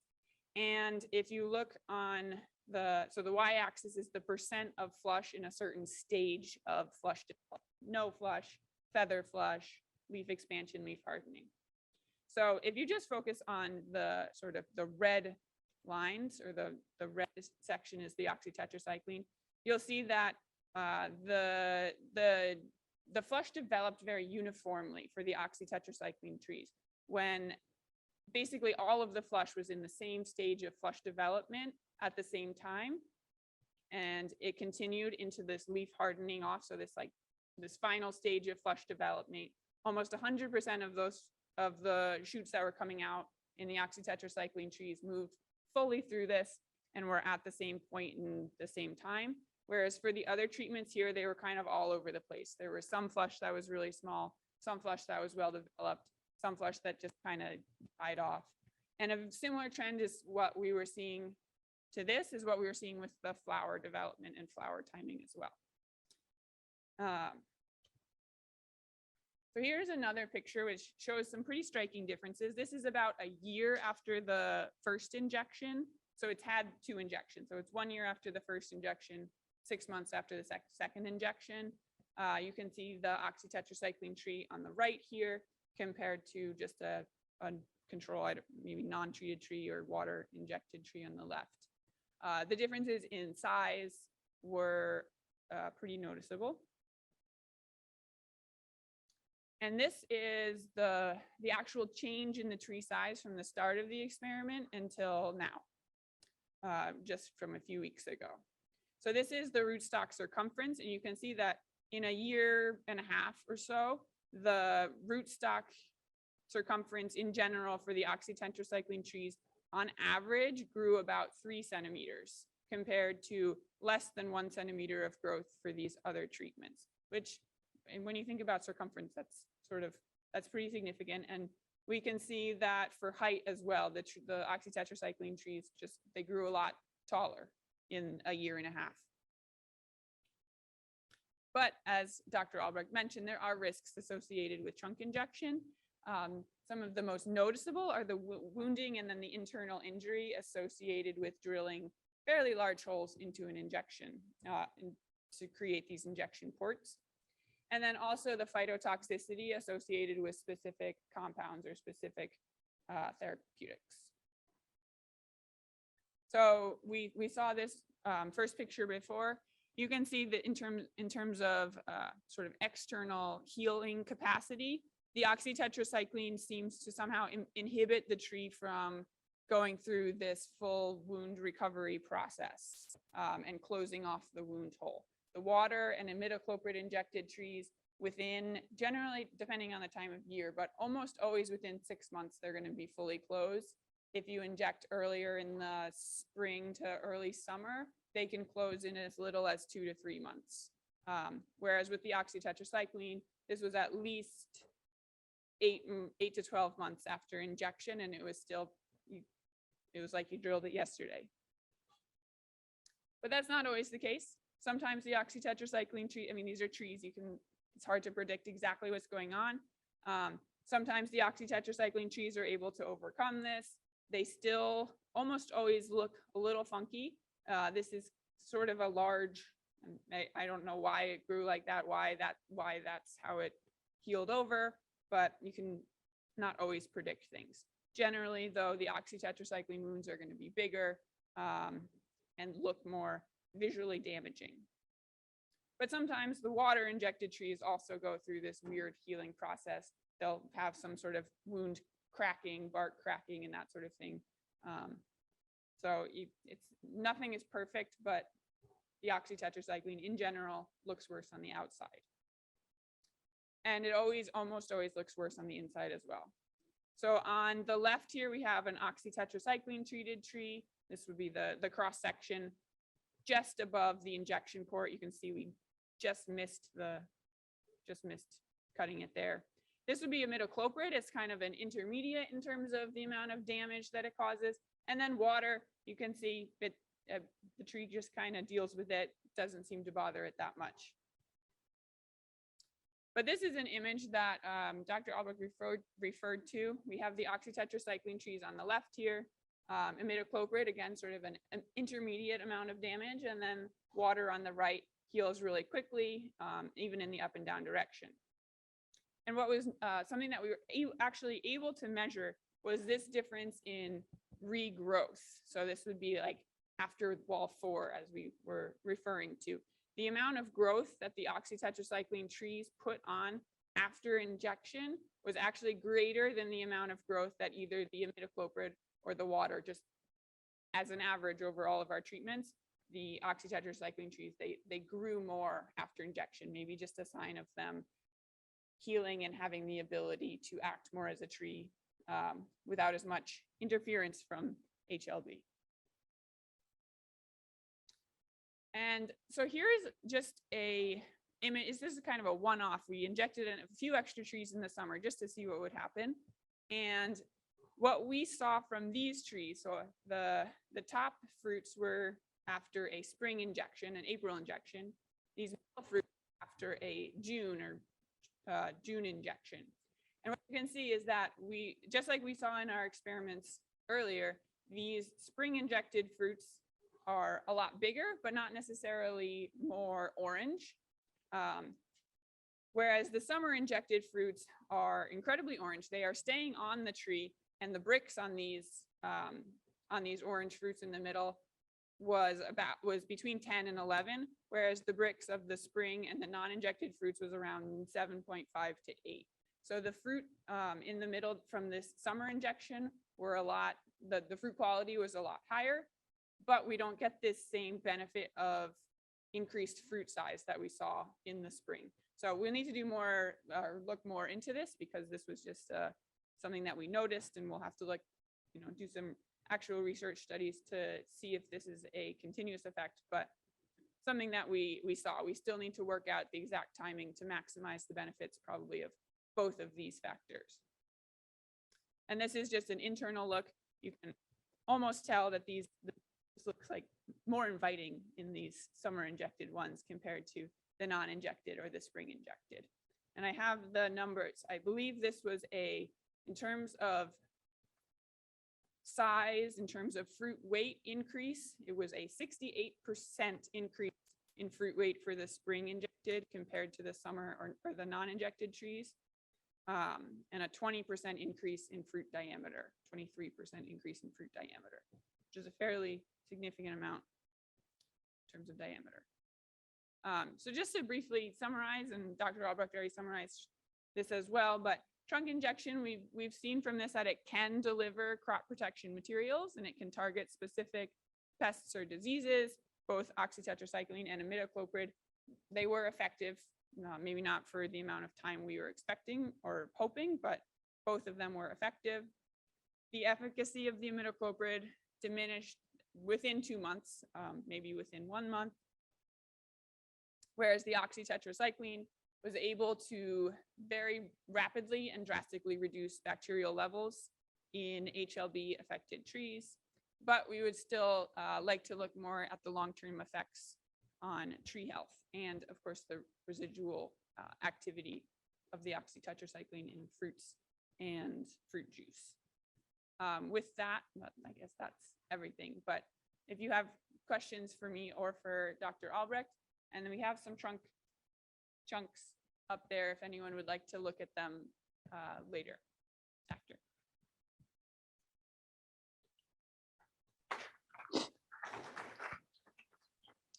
And if you look on so the y-axis is the percent of flush in a certain stage of flush development. No flush, feather flush, leaf expansion, leaf hardening. So if you just focus on the sort of the red lines, or the red section is the oxytetracycline, you'll see that the flush developed very uniformly for the oxytetracycline trees, when basically all of the flush was in the same stage of flush development at the same time. And it continued into this leaf hardening off. So this final stage of flush development, almost 100% of the shoots that were coming out in the oxytetracycline trees moved fully through this and were at the same point in the same time. Whereas for the other treatments here, they were kind of all over the place. There was some flush that was really small, some flush that was well developed, some flush that just kind of died off. And a similar trend is what we were seeing to this, is what we were seeing with the flower development and flower timing as well. So here's another picture which shows some pretty striking differences. This is about a year after the first injection So it's had 2 injections. So it's 1 year after the first injection, 6 months after the second injection. You can see the oxytetracycline tree on the right here compared to just a control, maybe non-treated tree or water injected tree on the left. The differences in size were pretty noticeable. And this is the actual change in the tree size from the start of the experiment until now, just from a few weeks ago. So this is the rootstock circumference, and you can see that in a year and a half or so, the rootstock circumference in general for the oxytetracycline trees on average grew about 3 centimeters compared to less than 1 centimeter of growth for these other treatments, which, and when you think about circumference, that's pretty significant. And we can see that for height as well, the oxytetracycline trees they grew a lot taller in a year and a half. But as Dr. Albrecht mentioned, there are risks associated with trunk injection. Some of the most noticeable are the wounding and then the internal injury associated with drilling fairly large holes into an injection to create these injection ports. And then also the phytotoxicity associated with specific compounds or specific therapeutics. So we saw this first picture before. You can see that in terms of sort of external healing capacity, the oxytetracycline seems to somehow inhibit the tree from going through this full wound recovery process and closing off the wound hole. The water and imidacloprid injected trees within, generally depending on the time of year, but almost always within 6 months, they're going to be fully closed. If you inject earlier in the spring to early summer, they can close in as little as 2 to 3 months. Whereas with the oxytetracycline, this was at least 8 to 12 months after injection, and it was still, it was like you drilled it yesterday. But that's not always the case. Sometimes the oxytetracycline tree, I mean, these are trees, it's hard to predict exactly what's going on. Sometimes the oxytetracycline trees are able to overcome this. They still almost always look a little funky. This is sort of a large, I don't know why it grew like that, why that's how it healed over, but you can not always predict things. Generally, though, the oxytetracycline wounds are going to be bigger and look more visually damaging. But sometimes the water injected trees also go through this weird healing process. They'll have some sort of wound cracking, bark cracking, and that sort of thing. So nothing is perfect, but the oxytetracycline in general looks worse on the outside. And it almost always looks worse on the inside as well. So on the left here, we have an oxytetracycline treated tree. This would be the cross section just above the injection port. You can see we just missed cutting it there. This would be imidacloprid. It's kind of an intermediate in terms of the amount of damage that it causes. And then water, you can see that the tree just kind of deals with it. Doesn't seem to bother it that much. But this is an image that Dr. Albrecht referred to. We have the oxytetracycline trees on the left here. Imidacloprid, again, sort of an intermediate amount of damage, and then water on the right heals really quickly, even in the up and down direction. And what was something that we were actually able to measure was this difference in regrowth. So this would be like after wall 4, as we were referring to. The amount of growth that the oxytetracycline trees put on after injection was actually greater than the amount of growth that either the imidacloprid or the water, just as an average over all of our treatments, the oxytetracycline trees, they grew more after injection, maybe just a sign of them healing and having the ability to act more as a tree without as much interference from HLB. And so here is just a image. This is kind of a one-off. We injected in a few extra trees in the summer just to see what would happen. And what we saw from these trees, so the top fruits were after a spring injection, an April injection. These middle fruits after a June or June injection. And what you can see is that just like we saw in our experiments earlier, these spring injected fruits are a lot bigger, but not necessarily more orange. Whereas the summer injected fruits are incredibly orange. They are staying on the tree, and the bricks on these orange fruits in the middle was between 10 and 11, whereas the bricks of the spring and the non-injected fruits was around 7.5 to 8. So the fruit in the middle from this summer injection were the fruit quality was a lot higher, but we don't get this same benefit of increased fruit size that we saw in the spring. So we'll need to do more, look more into this, because this was just something that we noticed, and we'll have to do some actual research studies to see if this is a continuous effect, but something that we saw. We still need to work out the exact timing to maximize the benefits probably of both of these factors. And this is just an internal look. You can almost tell that this looks like more inviting in these summer injected ones compared to the non-injected or the spring injected. And I have the numbers. I believe this was in terms of size, in terms of fruit weight increase, it was a 68% increase in fruit weight for the spring injected compared to the summer or the non-injected trees, and a 20% increase in fruit diameter, 23% increase in fruit diameter, which is a fairly significant amount in terms of diameter. So just to briefly summarize, and Dr. Albrecht already summarized this as well, but trunk injection, we've seen from this that it can deliver crop protection materials, and it can target specific pests or diseases. Both oxytetracycline and imidacloprid, they were effective, maybe not for the amount of time we were expecting or hoping, but both of them were effective. The efficacy of the imidacloprid diminished within 2 months, maybe within 1 month, whereas the oxytetracycline was able to very rapidly and drastically reduce bacterial levels in HLB affected trees. But we would still like to look more at the long-term effects on tree health and, of course, the residual activity of the oxytetracycline in fruits and fruit juice. With that, I guess that's everything. But if you have questions for me or for Dr. Albrecht, and then we have some chunks up there if anyone would like to look at them later, after.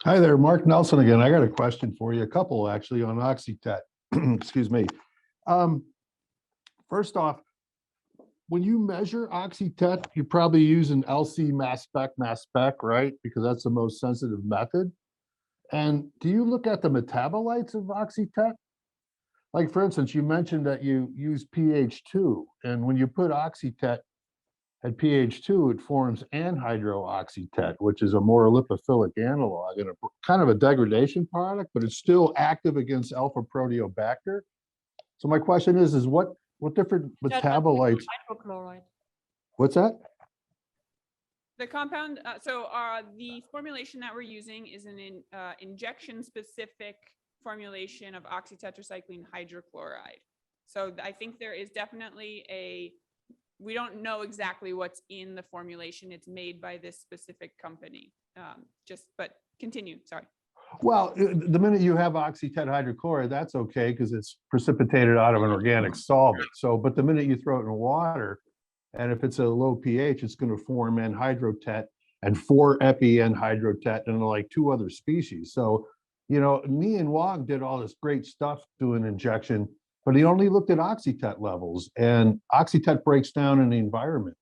Hi there, Mark Nelson again. I got a question for you, a couple actually on Oxytet. Excuse me. First off, when you measure Oxytet, you probably use an LC mass spec, right? Because that's the most sensitive method. And do you look at the metabolites of Oxytet? Like, for instance, you mentioned that you use pH 2, and when you put Oxytet at pH 2, it forms anhydroxytet, which is a more lipophilic analog and kind of a degradation product, but it's still active against alpha proteobacter. So my question is what different metabolites? Hydrochloride. What's that? The compound, the formulation that we're using is an injection-specific formulation of oxytetracycline hydrochloride. So I think there is definitely we don't know exactly what's in the formulation. It's made by this specific company. But continue, sorry. Well, the minute you have oxytet hydrochloride, that's okay because it's precipitated out of an organic solvent. So, but the minute you throw it in water, and if it's a low pH, it's going to form anhydrotet and 4-epi-anhydrotet and like 2 other species. So, me and Wong did all this great stuff doing injection, but he only looked at oxytet levels, and oxytet breaks down in the environment.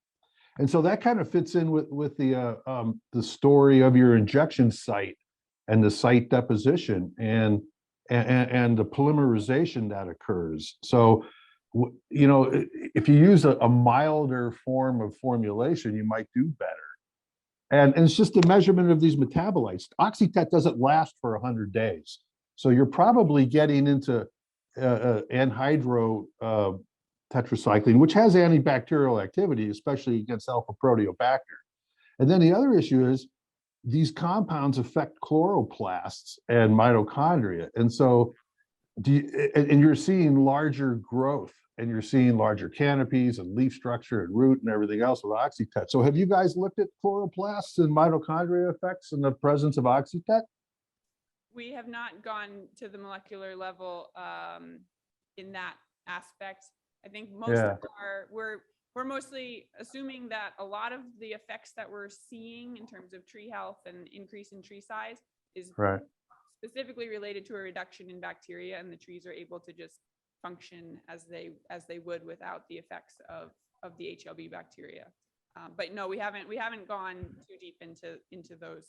And so that kind of fits in with the story of your injection site and the site deposition and the polymerization that occurs. So, if you use a milder form of formulation, you might do better. And it's just a measurement of these metabolites. Oxytet doesn't last for 100 days. So you're probably getting into anhydro tetracycline, which has antibacterial activity, especially against alpha proteobacter. And then the other issue is these compounds affect chloroplasts and mitochondria. And so and you're seeing larger growth and you're seeing larger canopies and leaf structure and root and everything else with oxytet. So have you guys looked at chloroplasts and mitochondria effects in the presence of oxytet? We have not gone to the molecular level in that aspect. I think most of we're mostly assuming that a lot of the effects that we're seeing in terms of tree health and increase in tree size is specifically related to a reduction in bacteria, and the trees are able to just function as they would without the effects of the HLB bacteria. But no, we haven't gone too deep into those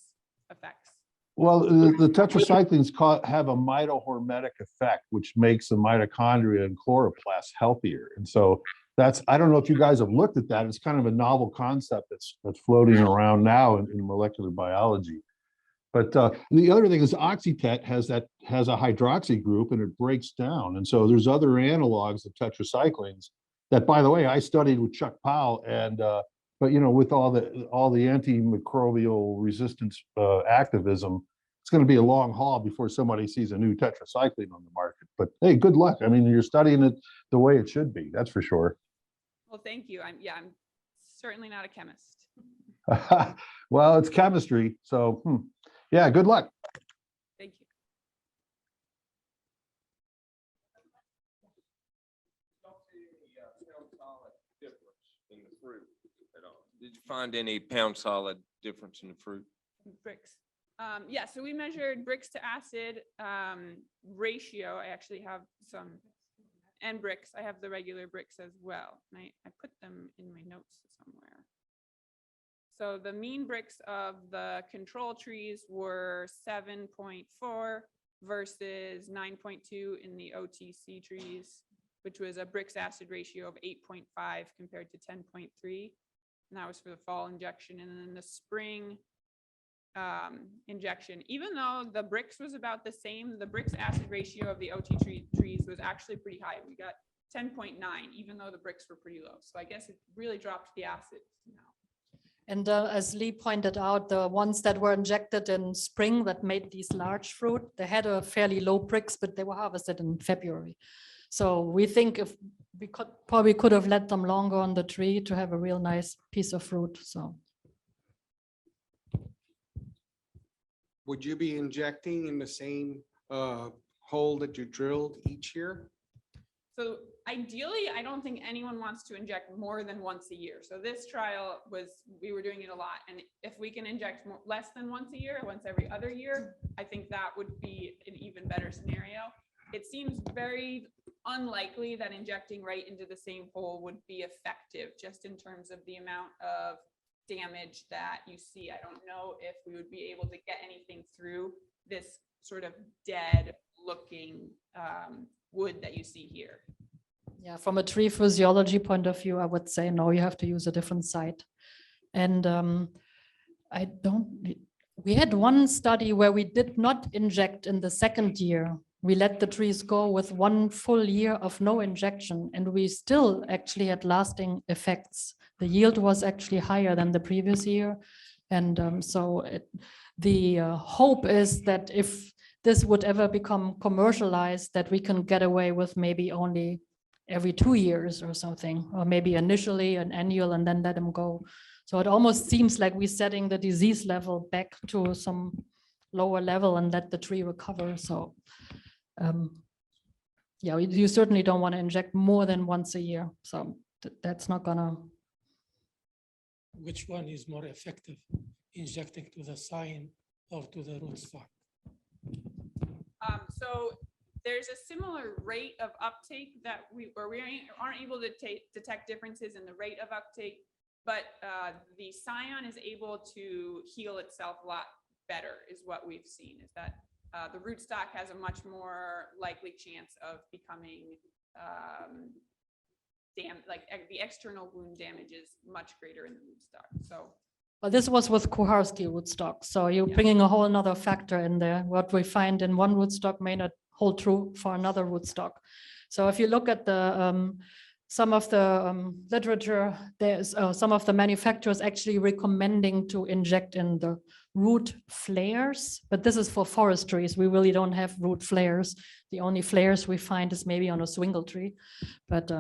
effects. Well, the tetracyclines have a mitohormetic effect, which makes the mitochondria and chloroplasts healthier. And so I don't know if you guys have looked at that. It's kind of a novel concept that's floating around now in molecular biology. But the other thing is oxytet has a hydroxy group and it breaks down. And so there's other analogs of tetracyclines that, by the way, I studied with Chuck Powell, and but with all the antimicrobial resistance activism, it's going to be a long haul before somebody sees a new tetracycline on the market. But hey, good luck. I mean, you're studying it the way it should be. That's for sure. Well, thank you. I'm certainly not a chemist. Well, it's chemistry. So yeah, good luck. Thank you. Did you find any pound solid difference in the fruit? Bricks. Yeah, so we measured bricks to acid ratio. I actually have some, and bricks. I have the regular bricks as well. And I put them in my notes somewhere. So the mean bricks of the control trees were 7.4 versus 9.2 in the OTC trees, which was a bricks acid ratio of 8.5 compared to 10.3. And that was for the fall injection. And then the spring injection, even though the bricks was about the same, the bricks acid ratio of the OT trees was actually pretty high. We got 10.9, even though the bricks were pretty low. So I guess it really dropped the acid now. And as Lee pointed out, the ones that were injected in spring that made these large fruit, they had a fairly low bricks, but they were harvested in February. So we think if we could have let them longer on the tree to have a real nice piece of fruit. So. Would you be injecting in the same hole that you drilled each year? So ideally, I don't think anyone wants to inject more than once a year. So this trial we were doing it a lot. And if we can inject less than once a year, once every other year, I think that would be an even better scenario. It seems very unlikely that injecting right into the same hole would be effective, just in terms of the amount of damage that you see. I don't know if we would be able to get anything through this sort of dead looking wood that you see here. Yeah, from a tree physiology point of view, I would say no, you have to use a different site. And we had one study where we did not inject in the second year. We let the trees go with 1 full year of no injection, and we still actually had lasting effects. The yield was actually higher than the previous year. And the hope is that if this would ever become commercialized, that we can get away with maybe only every 2 years or something, or maybe initially an annual and then let them go. So it almost seems like we're setting the disease level back to some lower level and let the tree recover. So yeah, you certainly don't want to inject more than once a year. So that's not gonna. Which one is more effective, injecting to the sign or to the rootstock? So there's a similar rate of uptake that we aren't able to detect differences in the rate of uptake, but the scion is able to heal itself a lot better, is what we've seen, is that the rootstock has a much more likely chance of becoming the external wound damage is much greater in the rootstock. So. Well, this was with Kuharski rootstock. So you're bringing a whole nother factor in there. What we find in one rootstock may not hold true for another rootstock. So if you look at the some of the literature, there's some of the manufacturers actually recommending to inject in the root flares, but this is for forestries. We really don't have root flares. The only flares we find is maybe on a swingle tree, but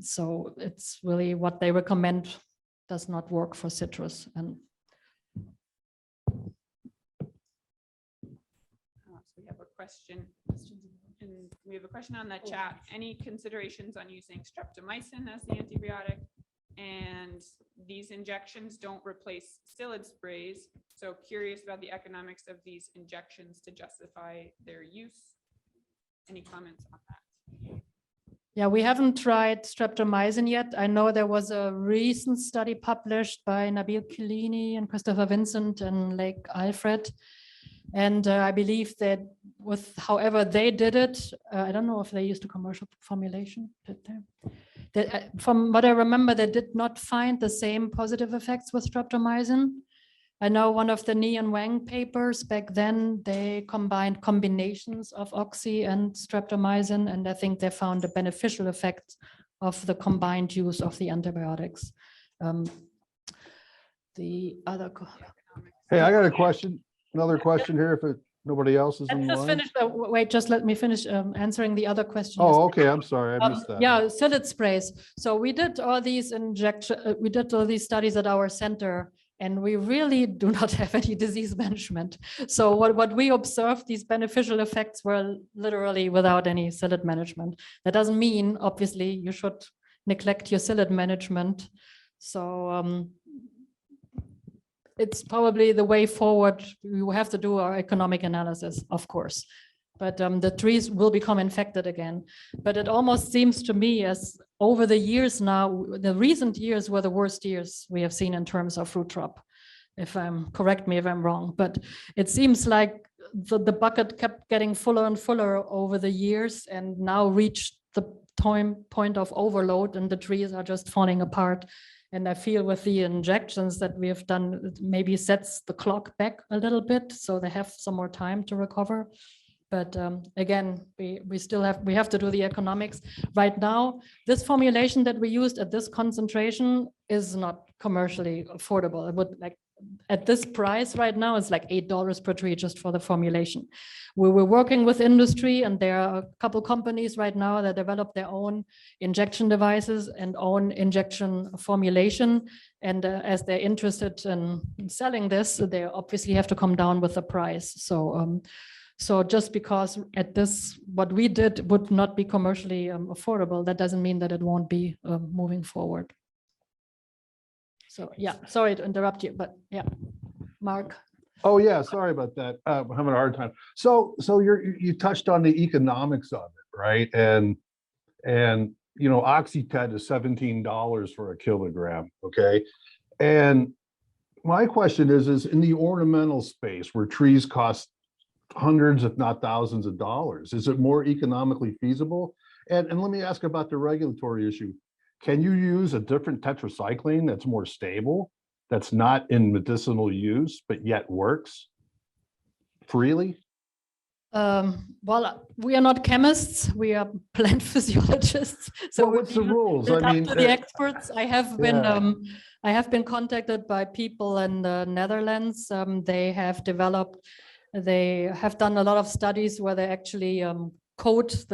so it's really what they recommend does not work for citrus. And we have a question. And we have a question on the chat. Any considerations on using streptomycin as the antibiotic? And these injections don't replace psyllid sprays. So curious about the economics of these injections to justify their use. Any comments on that? yeah, we haven't tried streptomycin yet. I know there was a recent study published by Nabil Kilini and Christopher Vincent and Lake Alfred. And I believe that with however they did it, I don't know if they used a commercial formulation, did they? From what I remember, they did not find the same positive effects with streptomycin. I know one of the Ni and Wang papers back then, they combined combinations of oxy and streptomycin, and I think they found a beneficial effect of the combined use of the antibiotics. The other. Hey, I got a question. Another question here, if nobody else is in Let's just line. finish. Wait, just let me finish answering the other question. Oh, okay, I'm sorry, I missed that. Yeah, psyllid sprays. So we did all these we did all these studies at our center, and we really do not have any disease management. So what we observed, these beneficial effects were literally without any psyllid management. That doesn't mean, obviously, you should neglect your psyllid management. So it's probably the way forward. We will have to do our economic analysis, of course, but the trees will become infected again. But it almost seems to me as over the years now, the recent years were the worst years we have seen in terms of fruit drop. Correct me if I'm wrong, but it seems like the bucket kept getting fuller and fuller over the years and now reached the point of overload and the trees are just falling apart. And I feel with the injections that we have done, it maybe sets the clock back a little bit, so they have some more time to recover. But again, we have to do the economics. Right now, this formulation that we used at this concentration is not commercially affordable. It would at this price right now, it's like $8 per tree just for the formulation. We were working with industry, and there are a couple companies right now that develop their own injection devices and own injection formulation. And as they're interested in selling this, they obviously have to come down with the price. So just because at this, what we did would not be commercially affordable, that doesn't mean that it won't be moving forward. So yeah, sorry to interrupt you, but yeah, Mark. Oh yeah, sorry about that. I'm having a hard time. So you touched on the economics of it, right? And Oxytet is $17 for a kilogram, okay? And my question is in the ornamental space where trees cost hundreds, if not thousands of dollars, is it more economically feasible? And let me ask about the regulatory issue. Can you use a different tetracycline that's more stable, that's not in medicinal use, but yet works freely? Well, we are not chemists, we are plant physiologists. So well, what's the rules? I mean, to the experts. I have been contacted by people in the Netherlands. They have done a lot of studies where they actually coat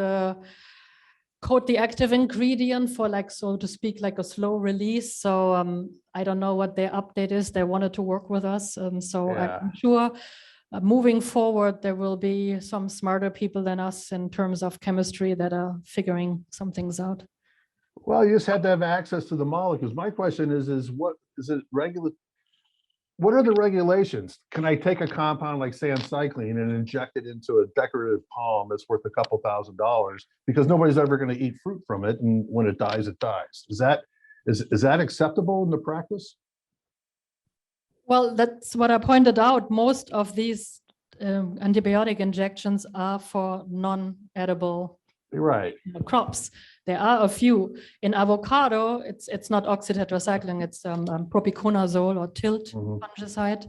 the active ingredient for, like, so to speak, like a slow release. So I don't know what their update is. They wanted to work with us. So I'm sure moving forward, there will be some smarter people than us in terms of chemistry that are figuring some things out. Well, you just have to have access to the molecules. My question is what is it regular? What are the regulations? Can I take a compound like sandcycline and inject it into a decorative palm that's worth a couple $1,000 because nobody's ever going to eat fruit from it, and when it dies, it dies? Is that acceptable in the practice? Well, that's what I pointed out. Most of these antibiotic injections are for non-edible crops. There are a few. In avocado, it's not oxytetracycline, it's propiconazole or tilt fungicide.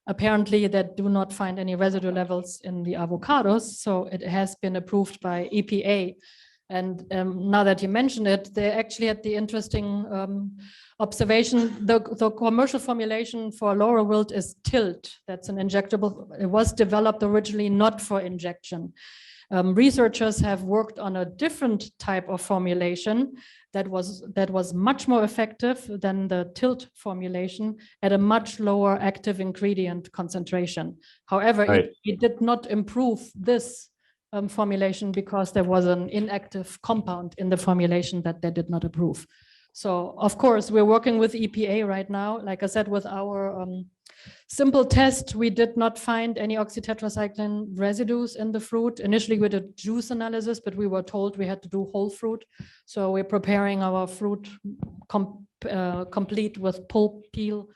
Apparently, they do not find any residue levels in the avocados, so it has been approved by EPA. And now that you mention it, they actually had the interesting observation. The commercial formulation for laurel wilt is tilt. That's an injectable. It was developed originally not for injection. Researchers have worked on a different type of formulation that was much more effective than the tilt formulation at a much lower active ingredient concentration. However, it did not improve this formulation because there was an inactive compound in the formulation that they did not approve. So of course, we're working with EPA right now. Like I said, with our simple test, we did not find any oxytetracycline residues in the fruit. Initially, we did juice analysis, but we were told we had to do whole fruit. So we're preparing our fruit complete with pulp, peel,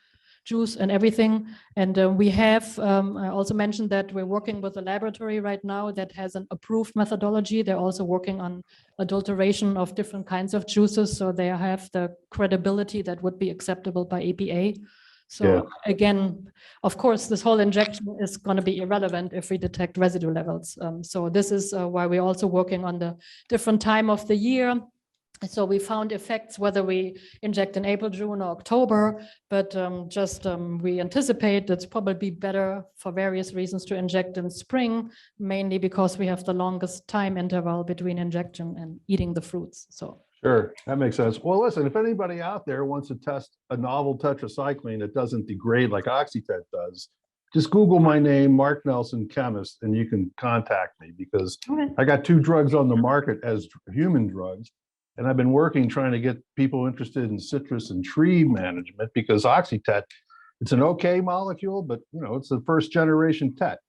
juice and everything. And we have, I also mentioned that we're working with a laboratory right now that has an approved methodology. They're also working on adulteration of different kinds of juices. So they have the credibility that would be acceptable by EPA. So again, of course, this whole injection is going to be irrelevant if we detect residue levels. So this is why we're also working on the different time of the year. So we found effects whether we inject in April, June, or October, but we anticipate it's probably better for various reasons to inject in spring, mainly because we have the longest time interval between injection and eating the fruits. So sure, that makes sense. Well, listen, if anybody out there wants to test a novel tetracycline that doesn't degrade like Oxytet does, just Google my name, Mark Nelson, chemist, and you can contact me because I got 2 drugs on the market as human drugs. And I've been working trying to get people interested in citrus and tree management because Oxytet, it's an okay molecule, but you know, it's the first generation TET.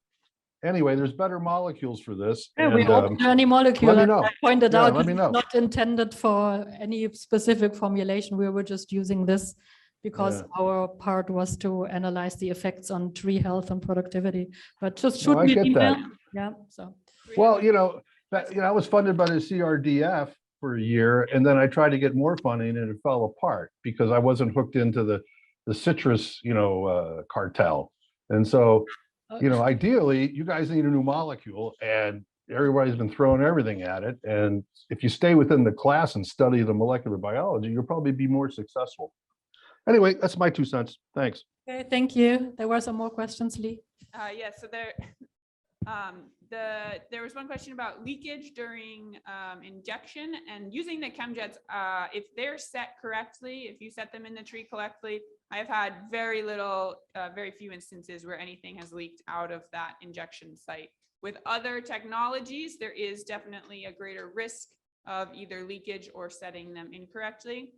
Anyway, there's better molecules for this. Yeah, we open any molecule. Let me know. I pointed out let me know. Not intended for any specific formulation. We were just using this because our part was to analyze the effects on tree health and productivity. But just shoot me an email. Yeah. So. Well, you know, I was funded by the CRDF for a year, and then I tried to get more funding and it fell apart because I wasn't hooked into the citrus, cartel. And so, ideally, you guys need a new molecule, and everybody's been throwing everything at it. And if you stay within the class and study the molecular biology, you'll probably be more successful. Anyway, that's my 2 cents. Thanks. Okay, thank you. There were some more questions, Lee. Yeah, so there was one question about leakage during injection and using the chemjets. If they're set correctly, if you set them in the tree correctly, I've had very few instances where anything has leaked out of that injection site. With other technologies, there is definitely a greater risk of either leakage or setting them incorrectly.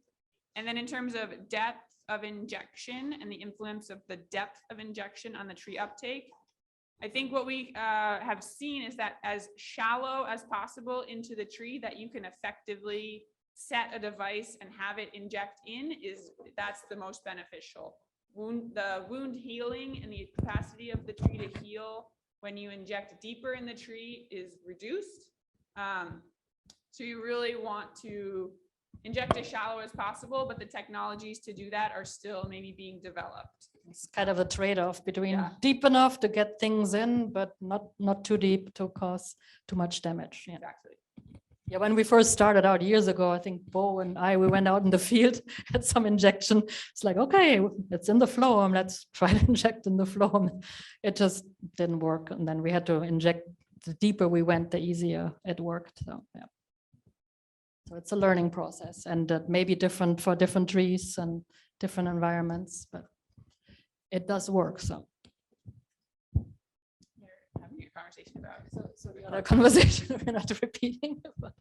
And then in terms of depth of injection and the influence of the depth of injection on the tree uptake, I think what we have seen is that as shallow as possible into the tree that you can effectively set a device and have it inject in that's the most beneficial. The wound healing and the capacity of the tree to heal when you inject deeper in the tree is reduced. So you really want to inject as shallow as possible, but the technologies to do that are still maybe being developed. It's kind of a trade-off between deep enough to get things in, but not too deep to cause too much damage. Yeah. Exactly. Yeah, when we first started out years ago, I think Bo and we went out in the field, had some injection. It's like, okay, it's in the phloem. Let's try to inject in the phloem. It just didn't work. And then we had to inject. The deeper we went, the easier it worked. So, yeah. So it's a learning process, and it may be different for different trees and different environments, but it does work. So. Having a conversation about so the other conversation we're not repeating. But.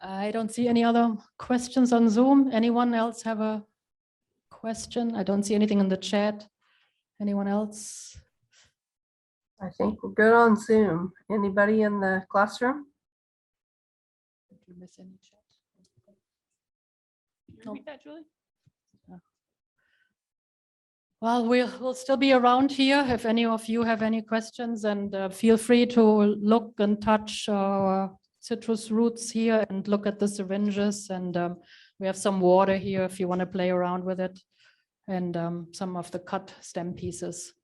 I don't see any other questions on Zoom. Anyone else have a question? I don't see anything in the chat. Anyone else? I think we're good on Zoom. Anybody in the classroom? Did you miss any chat? Can you repeat that, Julie? Well, we'll still be around here if any of you have any questions, and feel free to look and touch our citrus roots here and look at the syringes, and we have some water here if you want to play around with it, and some of the cut stem pieces.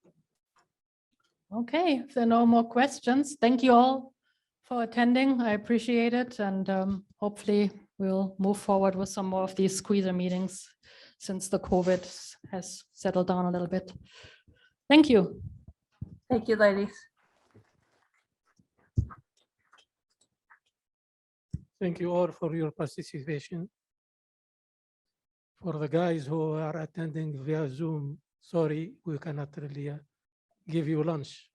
Okay, if there are no more questions, thank you all for attending. I appreciate it. And hopefully we'll move forward with some more of these squeezer meetings since the COVID has settled down a little bit. Thank you. Thank you, ladies. Thank you all for your participation. For the guys who are attending via Zoom, sorry, we cannot really give you lunch.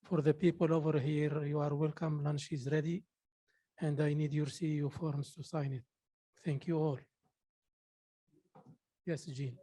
For the people over here, you are welcome. Lunch is ready. And I need your CEU forms to sign it. Thank you all. Yes, Jean.